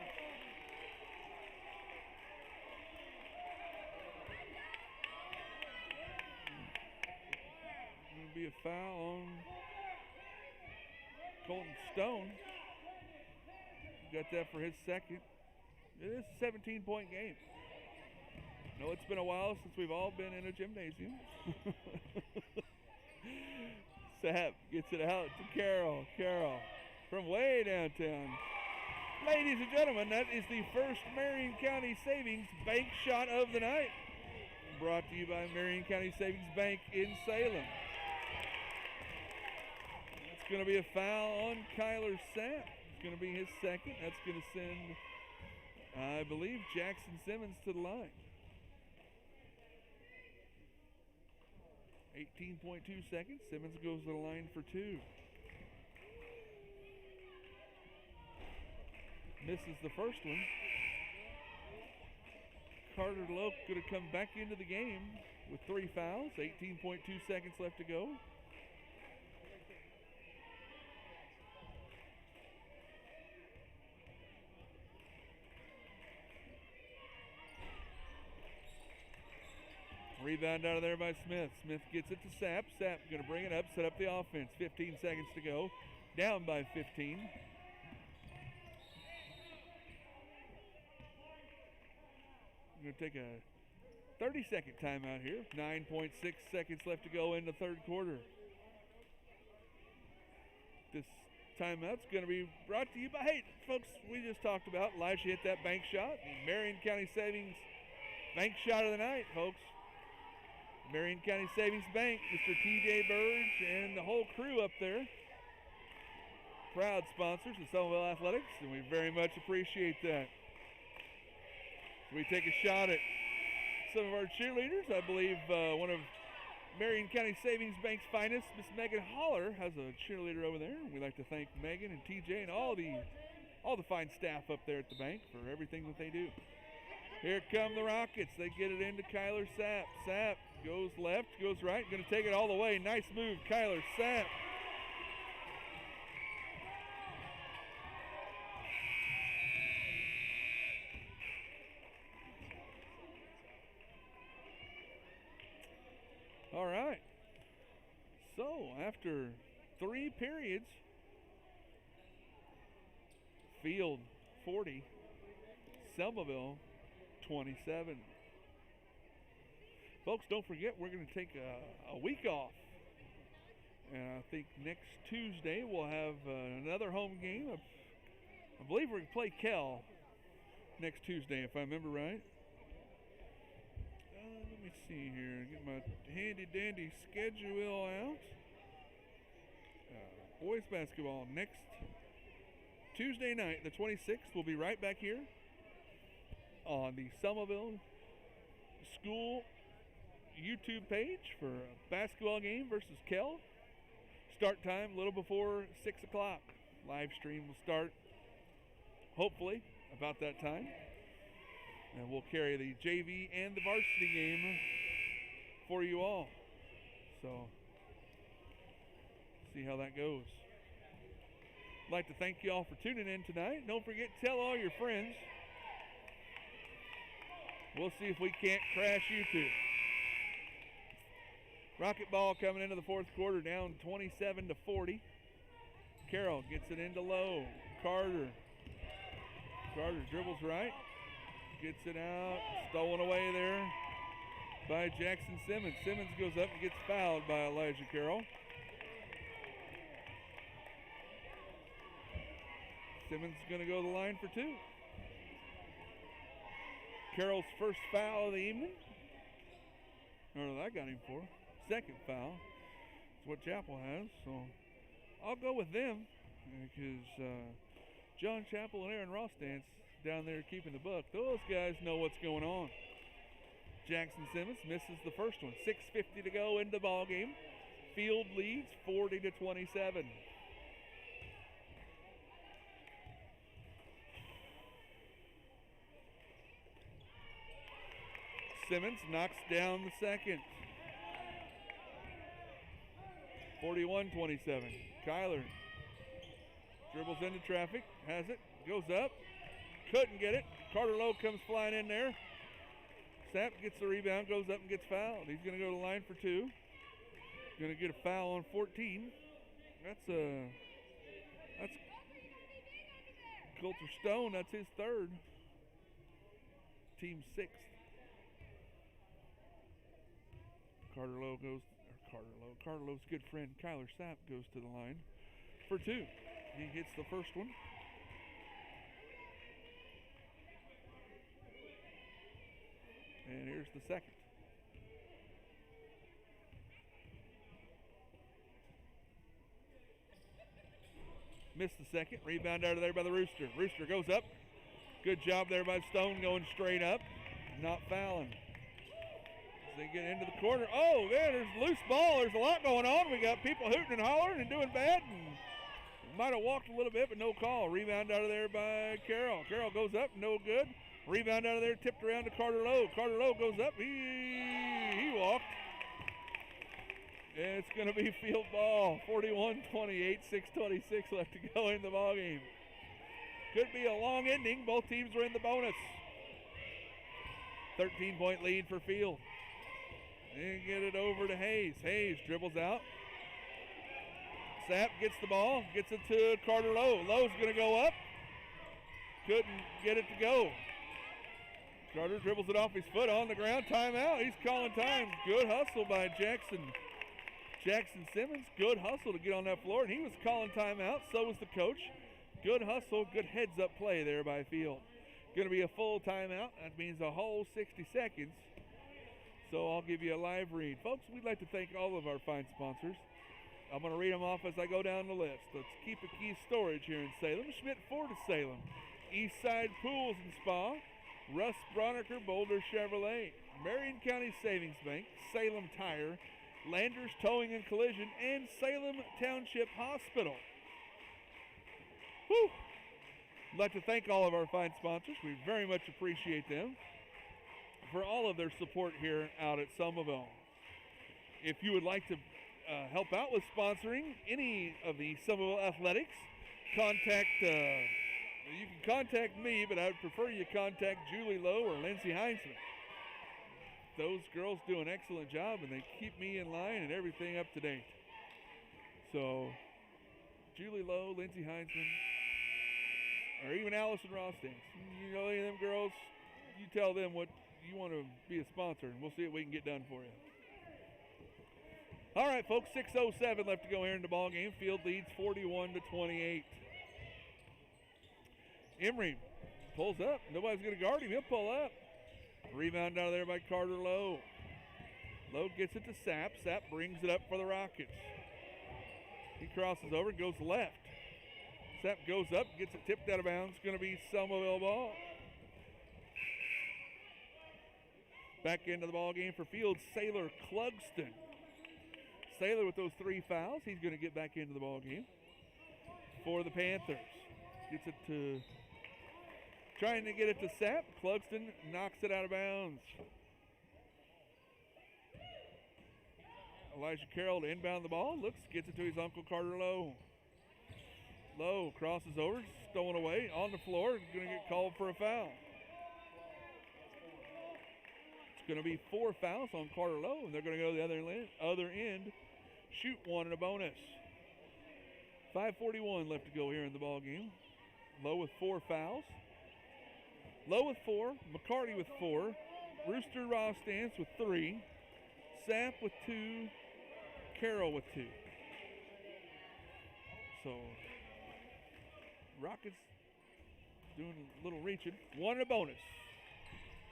Going to be a foul on Colton Stone. Got that for his second. It is a 17-point game. No, it's been a while since we've all been in a gymnasium. Sapp gets it out to Carroll. Carroll from way downtown. Ladies and gentlemen, that is the first Marion County Savings Bank shot of the night. Brought to you by Marion County Savings Bank in Salem. It's going to be a foul on Kyler Sapp. It's going to be his second. That's going to send, I believe, Jackson Simmons to the line. 18.2 seconds. Simmons goes to the line for 2. Misses the first one. Carter Lowe could have come back into the game with 3 fouls. 18.2 seconds left to go. Rebound out of there by Smith. Smith gets it to Sapp. Sapp going to bring it up, set up the offense. 15 seconds to go. Down by 15. We're going to take a 30-second timeout here. 9.6 seconds left to go in the third quarter. This timeout's going to be brought to you by, hey, folks, we just talked about Elijah hit that bank shot. The Marion County Savings Bank shot of the night, folks. Marion County Savings Bank, Mr. T.J. Burge and the whole crew up there. Proud sponsors of Selmaville Athletics, and we very much appreciate that. So we take a shot at some of our cheerleaders. I believe one of Marion County Savings Bank's finest, Miss Megan Holler, has a cheerleader over there. We'd like to thank Megan and TJ and all the fine staff up there at the bank for everything that they do. Here come the Rockets. They get it into Kyler Sapp. Sapp goes left, goes right, going to take it all the way. Nice move, Kyler Sapp. All right. So, after 3 periods, Field 40, Selmaville 27. Folks, don't forget we're going to take a week off. And I think next Tuesday we'll have another home game. I believe we're going to play Kell next Tuesday, if I remember right. Let me see here. Get my handy-dandy schedule out. Boys basketball next Tuesday night, the 26th. We'll be right back here on the Selmaville School YouTube page for a basketball game versus Kell. Start time a little before 6 o'clock. Live stream will start, hopefully, about that time. And we'll carry the JV and the varsity game for you all. So, see how that goes. I'd like to thank you all for tuning in tonight. Don't forget to tell all your friends. We'll see if we can't crash you too. Rocket ball coming into the fourth quarter, down 27-40. Carroll gets it into low. Carter dribbles right. Gets it out. Stolen away there by Jackson Simmons. Simmons goes up and gets fouled by Elijah Carroll. Simmons is going to go to the line for two. Carroll's first foul of the evening. Or I got him for. Second foul. That's what Chapel has. So I'll go with them because John Chapel and Aaron Ross down there keeping the buck. Those guys know what's going on. Jackson Simmons misses the first one. 6:50 to go into the ball game. Field leads 40-27. Simmons knocks down the second. 41-27. Kyler dribbles into traffic, has it, goes up, couldn't get it. Carter Lowe comes flying in there. Sapp gets the rebound, goes up and gets fouled. He's going to go to the line for two. Going to get a foul on 14. That's Coulter Stone. That's his third. Team sixth. Carter Lowe's good friend Kyler Sapp goes to the line for two. He hits the first one. And here's the second. Missed the second. Rebound out of there by the Rooster. Rooster goes up. Good job there by Stone going straight up. Not fouling. They get into the corner. Oh, man, there's a loose ball. There's a lot going on. We got people hooting and hollering and doing bad. And might have walked a little bit, but no call. Rebound out of there by Carroll. Carroll goes up, no good. Rebound out of there, tipped around to Carter Lowe. Carter Lowe goes up. He walked. And it's going to be field ball. 41-28, 6:26 left to go in the ball game. Could be a long ending. Both teams were in the bonus. 13-point lead for Field. And get it over to Hayes. Hayes dribbles out. Sapp gets the ball, gets it to Carter Lowe. Lowe's going to go up. Couldn't get it to go. Carter dribbles it off his foot on the ground. Timeout. He's calling time. Good hustle by Jackson Simmons. Good hustle to get on that floor, and he was calling timeout. So was the coach. Good hustle, good heads-up play there by Field. Going to be a full timeout. That means a whole 60 seconds. So I'll give you a live read. Folks, we'd like to thank all of our fine sponsors. I'm going to read them off as I go down the list. Let's Keep a Key Storage here in Salem. Schmidt Ford of Salem. Eastside Pools and Spa. Russ Broniker Boulder Chevrolet. Marion County Savings Bank. Salem Tire. Landers Towing and Collision. And Salem Township Hospital. Whew. I'd like to thank all of our fine sponsors. We very much appreciate them for all of their support here out at Selmaville. If you would like to help out with sponsoring any of the Selmaville athletics, you can contact me, but I would prefer you contact Julie Lowe or Lindsay Heinzman. Those girls do an excellent job, and they keep me in line and everything up to date. So, Julie Lowe, Lindsay Heinzman, or even Allison Rostand. You know any of them girls, you tell them what you want to be a sponsor, and we'll see what we can get done for you. All right, folks, 6:07 left to go here in the ball game. Field leads 41-28. Emery pulls up. Nobody's going to guard him. He'll pull up. Rebound out of there by Carter Lowe. Lowe gets it to Sapp. Sapp brings it up for the Rockets. He crosses over and goes left. Sapp goes up, gets it tipped out of bounds. It's going to be Selmaville ball. Back into the ball game for Field, Sailor Clugston. Sailor with those 3 fouls. He's going to get back into the ball game for the Panthers. Gets it to, trying to get it to Sapp. Clugston knocks it out of bounds. Elijah Carroll to inbound the ball. Looks, gets it to his uncle Carter Lowe. Lowe crosses over, stolen away, on the floor, going to get called for a foul. It's going to be 4 fouls on Carter Lowe, and they're going to go to the other end, shoot one and a bonus. 5:41 left to go here in the ball game. Lowe with 4 fouls. Lowe with 4, McCarty with 4, Rooster Rostance with 3, Sapp with 2, Carroll with 2. So Rockets doing a little reaching. 1 and a bonus.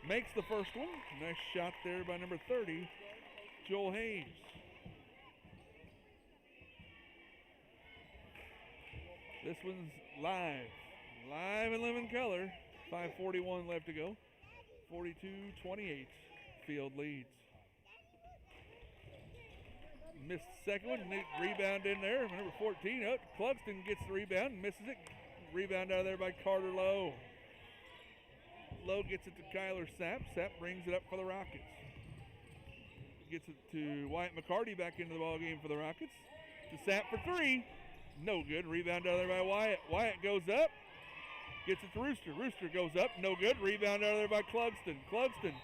Makes the first one. Nice shot there by number 30, Joel Hayes. This one's live. Live in living color. 5:41 left to go. 42-28. Field leads. Missed the second one. Rebound in there. Number 14 up. Clugston gets the rebound and misses it. Rebound out of there by Carter Lowe. Lowe gets it to Kyler Sapp. Sapp brings it up for the Rockets. Gets it to Wyatt McCarty back into the ball game for the Rockets. To Sapp for 3. No good. Rebound out of there by Wyatt. Wyatt goes up. Gets it to Rooster. Rooster goes up. No good. Rebound out of there by Clugston. Clugston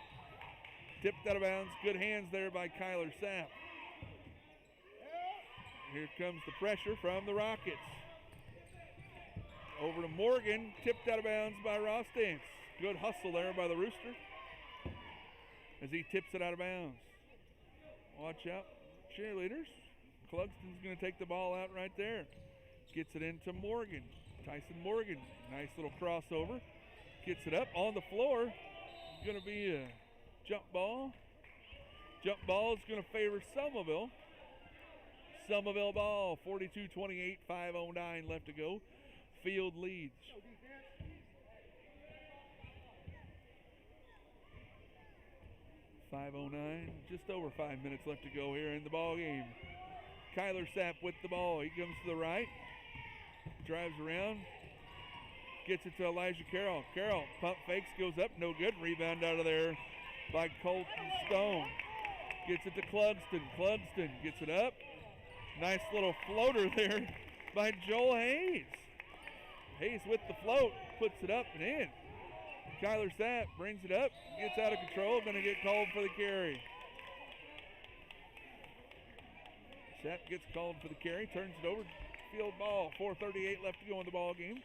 tipped out of bounds. Good hands there by Kyler Sapp. Here comes the pressure from the Rockets. Over to Morgan. Tipped out of bounds by Rostance. Good hustle there by the Rooster as he tips it out of bounds. Watch out, cheerleaders. Clugston's going to take the ball out right there. Gets it into Morgan. Tyson Morgan. Nice little crossover. Gets it up on the floor. Going to be a jump ball. Jump ball is going to favor Selmaville. Selmaville ball. 42-28. 5:09 left to go. Field leads. 5:09, just over 5 minutes left to go here in the ball game. Kyler Sapp with the ball. He comes to the right, drives around, gets it to Elijah Carroll. Carroll pump fakes, goes up, no good. Rebound out of there by Colton Stone. Gets it to Clugston. Clugston gets it up. Nice little floater there by Joel Hayes. Hayes with the float, puts it up and in. Kyler Sapp brings it up, gets out of control, going to get called for the carry. Sapp gets called for the carry, turns it over, field ball, 4:38 left to go in the ball game.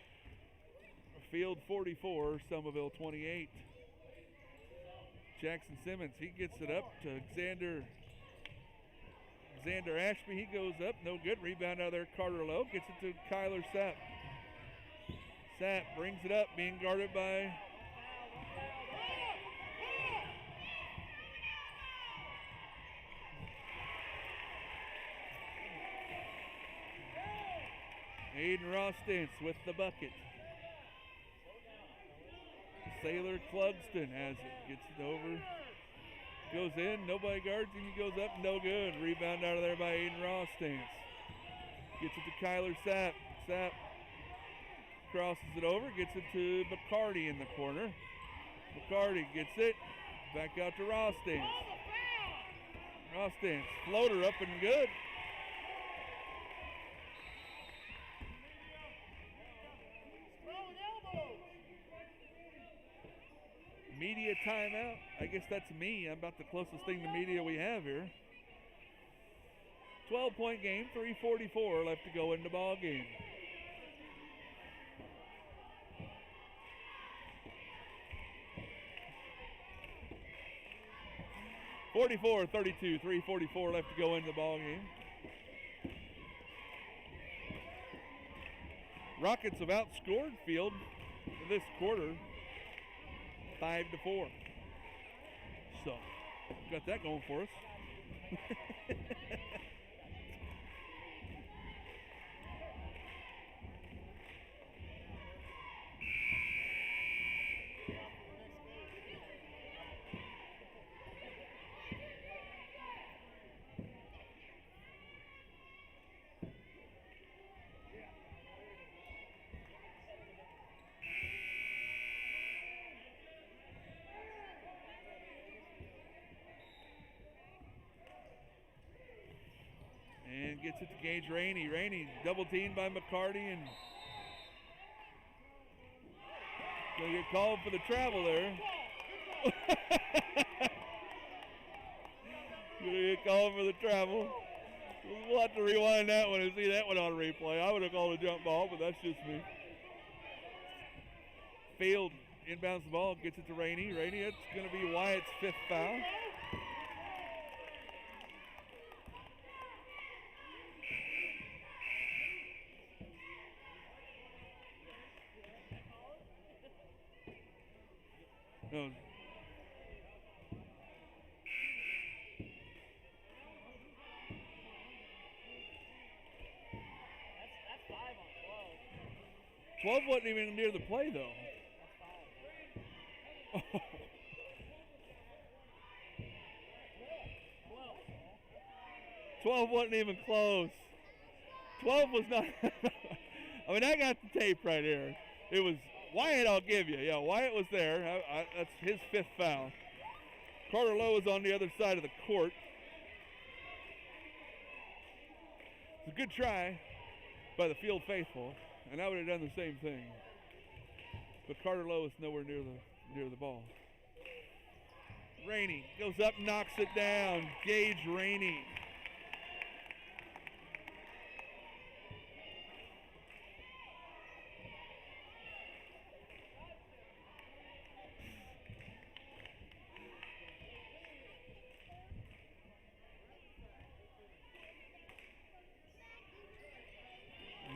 Field 44, Selmaville 28. Jackson Simmons, he gets it up to Xander Ashby, he goes up, no good. Rebound out of there, Carter Lowe, gets it to Kyler Sapp. Sapp brings it up, being guarded by Aiden Rostance with the bucket. Sailor Clugston has it, gets it over, goes in, nobody guards him, he goes up, no good. Rebound out of there by Aiden Rostance. Gets it to Kyler Sapp. Sapp crosses it over, gets it to McCarty in the corner. McCarty gets it, back out to Rostance. Rostance, floater up and good. Media timeout. I guess that's me. I'm about the closest thing to media we have here. 12-point game, 3:44 left to go in the ball game. (44-32), 3:44 left to go in the ball game. Rockets have outscored Field this quarter 5-4. So, got that going for us. And gets it to Gage Rainey. Rainey double teamed by McCarty and gonna get called for the travel there. Gonna get called for the travel. We'll have to rewind that one and see that one on replay. I would have called a jump ball, but that's just me. Field inbounds the ball, gets it to Rainey. Rainey, it's going to be Wyatt's 5th foul. No. That's 5 on 12 wasn't even near the play, though. That's 5. 12 wasn't even close. 12 was not. I mean, I got the tape right here. It was Wyatt, I'll give you. Yeah, Wyatt was there. That's his 5th foul. Carter Lowe is on the other side of the court. It's a good try by the field faithful, and I would have done the same thing. But Carter Lowe is nowhere near the ball. Rainey goes up, knocks it down. Gage Rainey.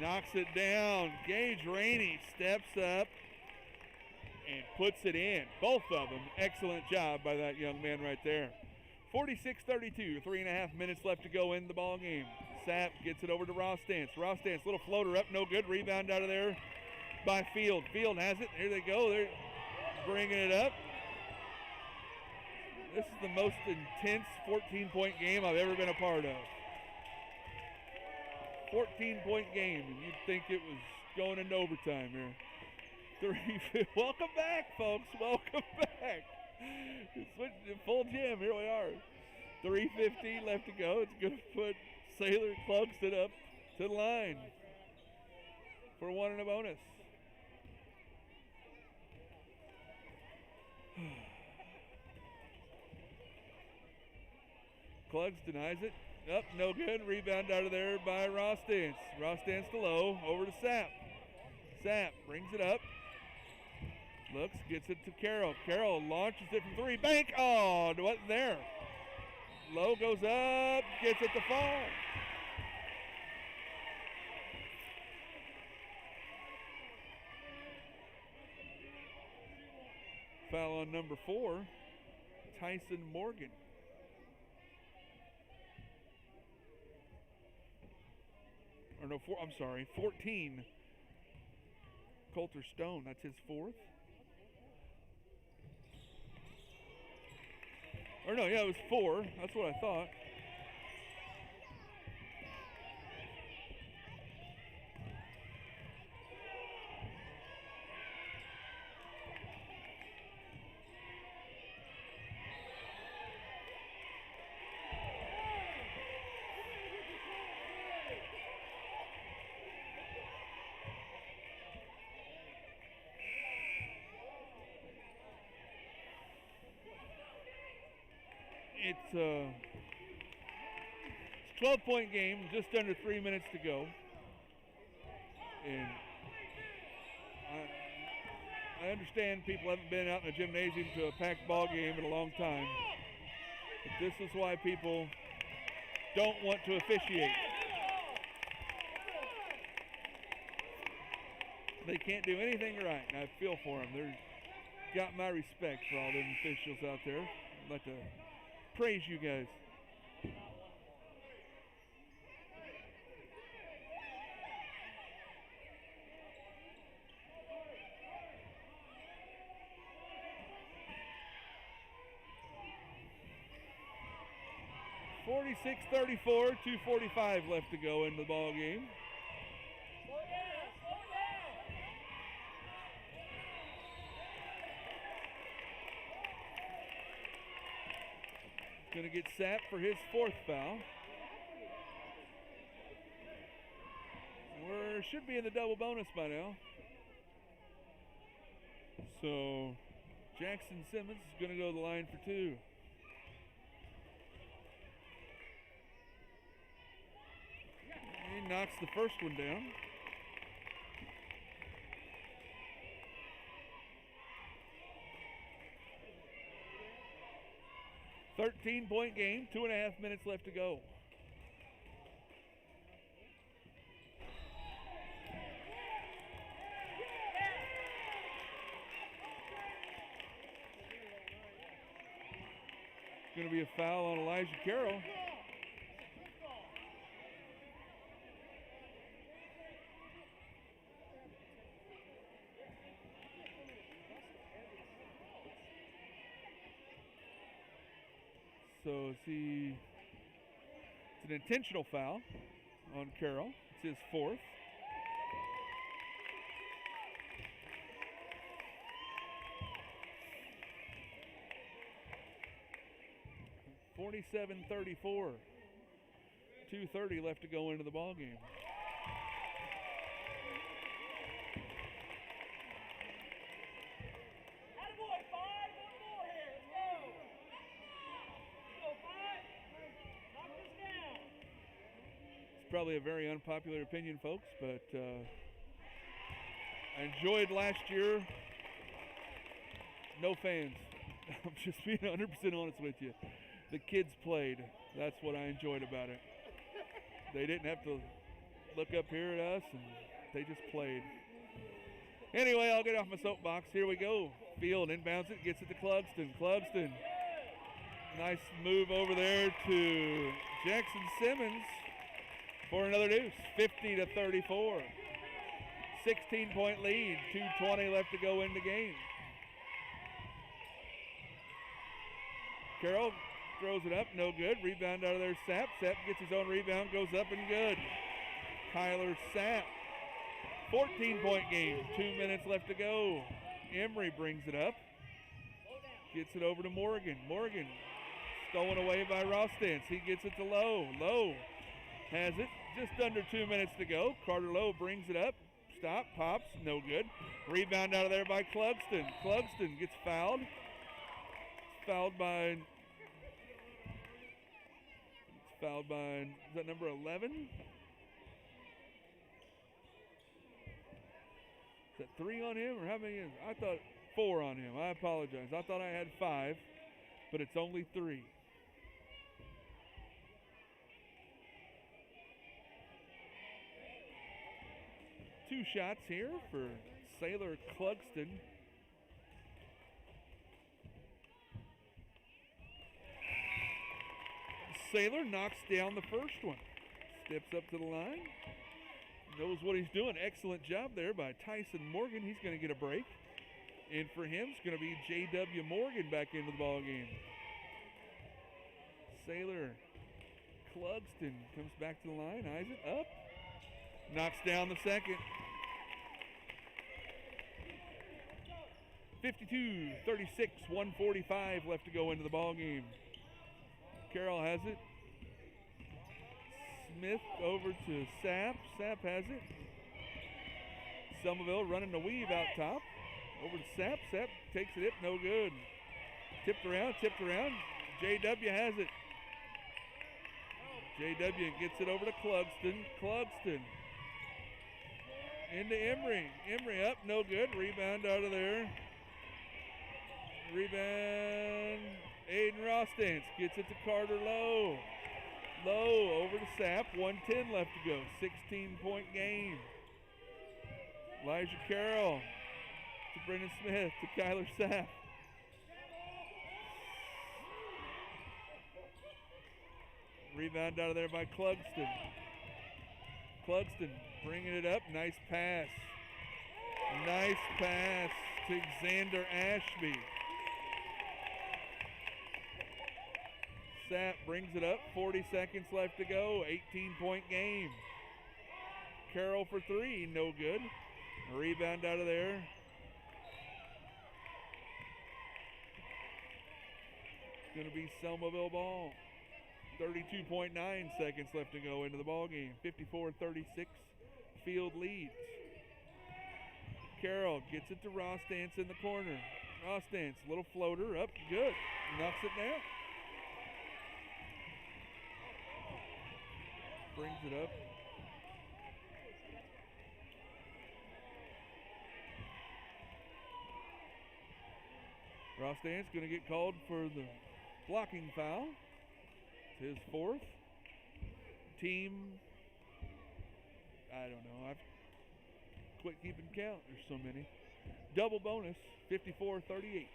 Knocks it down. Gage Rainey steps up and puts it in. Both of them, excellent job by that young man right there. 46-32, 3.5 minutes left to go in the ball game. Sapp gets it over to Ross Dance. Ross Dance, little floater up, no good. Rebound out of there by Field. Field has it. Here they go. They're bringing it up. This is the most intense 14-point game I've ever been a part of. 14-point game, and you'd think it was going into overtime here. Welcome back, folks. Welcome back. It's full gym. Here we are. 3:15 left to go. It's going to put Sailor Clugston up to the line for 1 and a bonus. Clugs denies it. Up, no good. Rebound out of there by Ross Dance. Ross Dance to Lowe. Over to Sapp. Sapp brings it up. Looks, gets it to Carroll. Carroll launches it from 3. Bank! Oh, it wasn't there. Lowe goes up, gets it to fall. Foul on number 4, Tyson Morgan. Or no, 4, I'm sorry, 14. Coulter Stone, that's his 4th. Or no, yeah, it was 4. That's what I thought. It's a 12-point game, just under 3 minutes to go. And I understand people haven't been out in a gymnasium to a packed ball game in a long time. But this is why people don't want to officiate. They can't do anything right, and I feel for them. They've got my respect for all them officials out there. I'd like to praise you guys. (46-34), 2:45 left to go in the ball game. Going to get Sapp for his 4th foul. We should be in the double bonus by now. So Jackson Simmons is going to go to the line for two. He knocks the first one down. .13 game, 2.5 minutes left to go. Going to be a foul on Elijah Carroll. So it's an intentional foul on Carroll. It's his fourth. .47-34. 2:30 left to go into the ball game. Probably a very unpopular opinion, folks, but I enjoyed last year. No fans. I'm just being 100% honest with you. The kids played. That's what I enjoyed about it. They didn't have to look up here at us, and they just played. Anyway, I'll get off my soapbox. Here we go. Field inbounds it, gets it to Clugston. Clugston. Nice move over there to Jackson Simmons for another deuce, 50-34. 16-point lead, 2:20 left to go in the game. Carroll throws it up, no good. Rebound out of there, Sapp. Sapp gets his own rebound, goes up and good. Kyler Sapp, 14-point game, 2 minutes left to go. Emery brings it up, gets it over to Morgan. Morgan stolen away by Rostance. He gets it to Lowe. Lowe has it, just under 2 minutes to go. Carter Lowe brings it up. Stop, pops, no good. Rebound out of there by Clugston. Clugston gets fouled. Fouled by, is that number 11? Is that 3 on him, or how many is? I thought 4 on him. I apologize. I thought I had 5, but it's only 3. Two shots here for Sailor Clugston. Sailor knocks down the first one. Steps up to the line. Knows what he's doing. Excellent job there by Tyson Morgan. He's going to get a break. And for him, it's going to be J.W. Morgan back into the ball game. Sailor Clugston comes back to the line. Eyes it up. Knocks down the second. 52-36, 1:45 left to go into the ball game. Carroll has it. Smith over to Sapp. Sapp has it. Selmaville running the weave out top. Over to Sapp. Sapp takes it up, no good. Tipped around. JW has it. JW gets it over to Clugston. Clugston into Emery. Emery up, no good. Rebound out of there. Rebound. Aiden Rostance gets it to Carter Lowe. Lowe over to Sapp. 1:10 left to go. 16-point game. Elijah Carroll to Brendan Smith to Kyler Sapp. Rebound out of there by Clugston. Clugston bringing it up. Nice pass. Nice pass to Xander Ashby. Sapp brings it up. 40 seconds left to go. 18-point game. Carroll for 3. No good. A rebound out of there. It's going to be Selmaville ball. 32.9 seconds left to go into the ball game. 54-36. Field leads. Carroll gets it to Ross Dance in the corner. Ross Dance, little floater up, good. Knocks it down. Brings it up. Ross Dance going to get called for the blocking foul. It's his fourth. Team, I don't know. I've quit keeping count. There's so many. Double bonus, 54-38.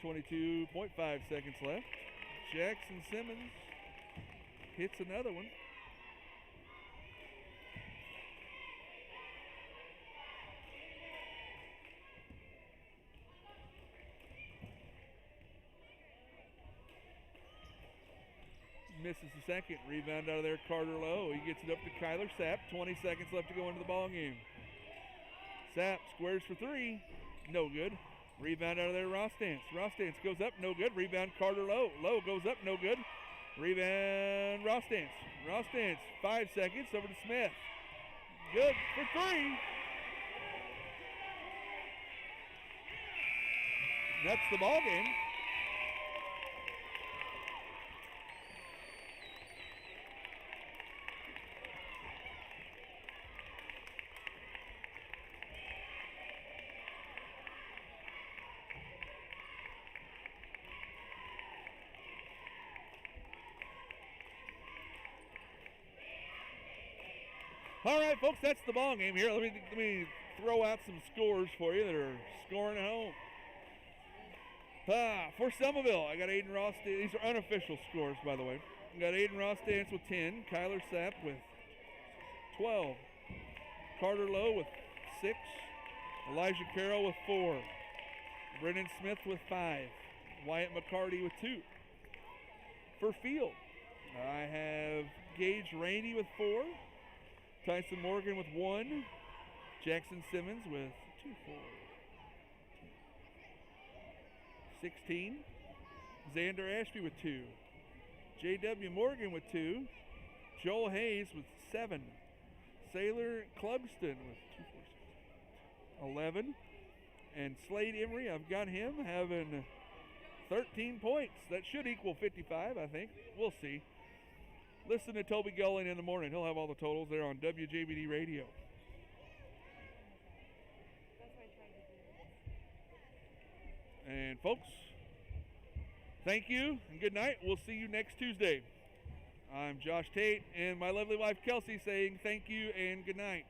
22.5 seconds left. Jackson Simmons hits another one. Misses the second. Rebound out of there, Carter Lowe. He gets it up to Kyler Sapp. 20 seconds left to go into the ball game. Sapp squares for three. No good. Rebound out of there, Ross Dance. Ross Dance goes up, no good. Rebound, Carter Lowe. Lowe goes up, no good. Rebound, Ross Dance. Ross Dance, 5 seconds, over to Smith. Good for three. That's the ball game. All right, folks, that's the ball game here. Let me throw out some scores for you that are scoring at home. For Selmaville, I got Aiden Ross. These are unofficial scores, by the way. I got Aiden Ross Dance with 10, Kyler Sapp with 12, Carter Lowe with 6, Elijah Carroll with 4, Brennan Smith with 5, Wyatt McCarty with 2. For Field, I have Gage Rainey with 4, Tyson Morgan with 1, Jackson Simmons with 2, 4, 16, Xander Ashby with 2, J.W. Morgan with 2, Joel Hayes with 7, Sailor Clugston with 2, 4, 6, 11, and Slade Emery, I've got him having 13 points. That should equal 55, I think. We'll see. Listen to Toby Gulling in the morning. He'll have all the totals there on WJBD Radio. And folks, thank you and good night. We'll see you next Tuesday. I'm Josh Tate and my lovely wife Kelsey saying thank you and good night.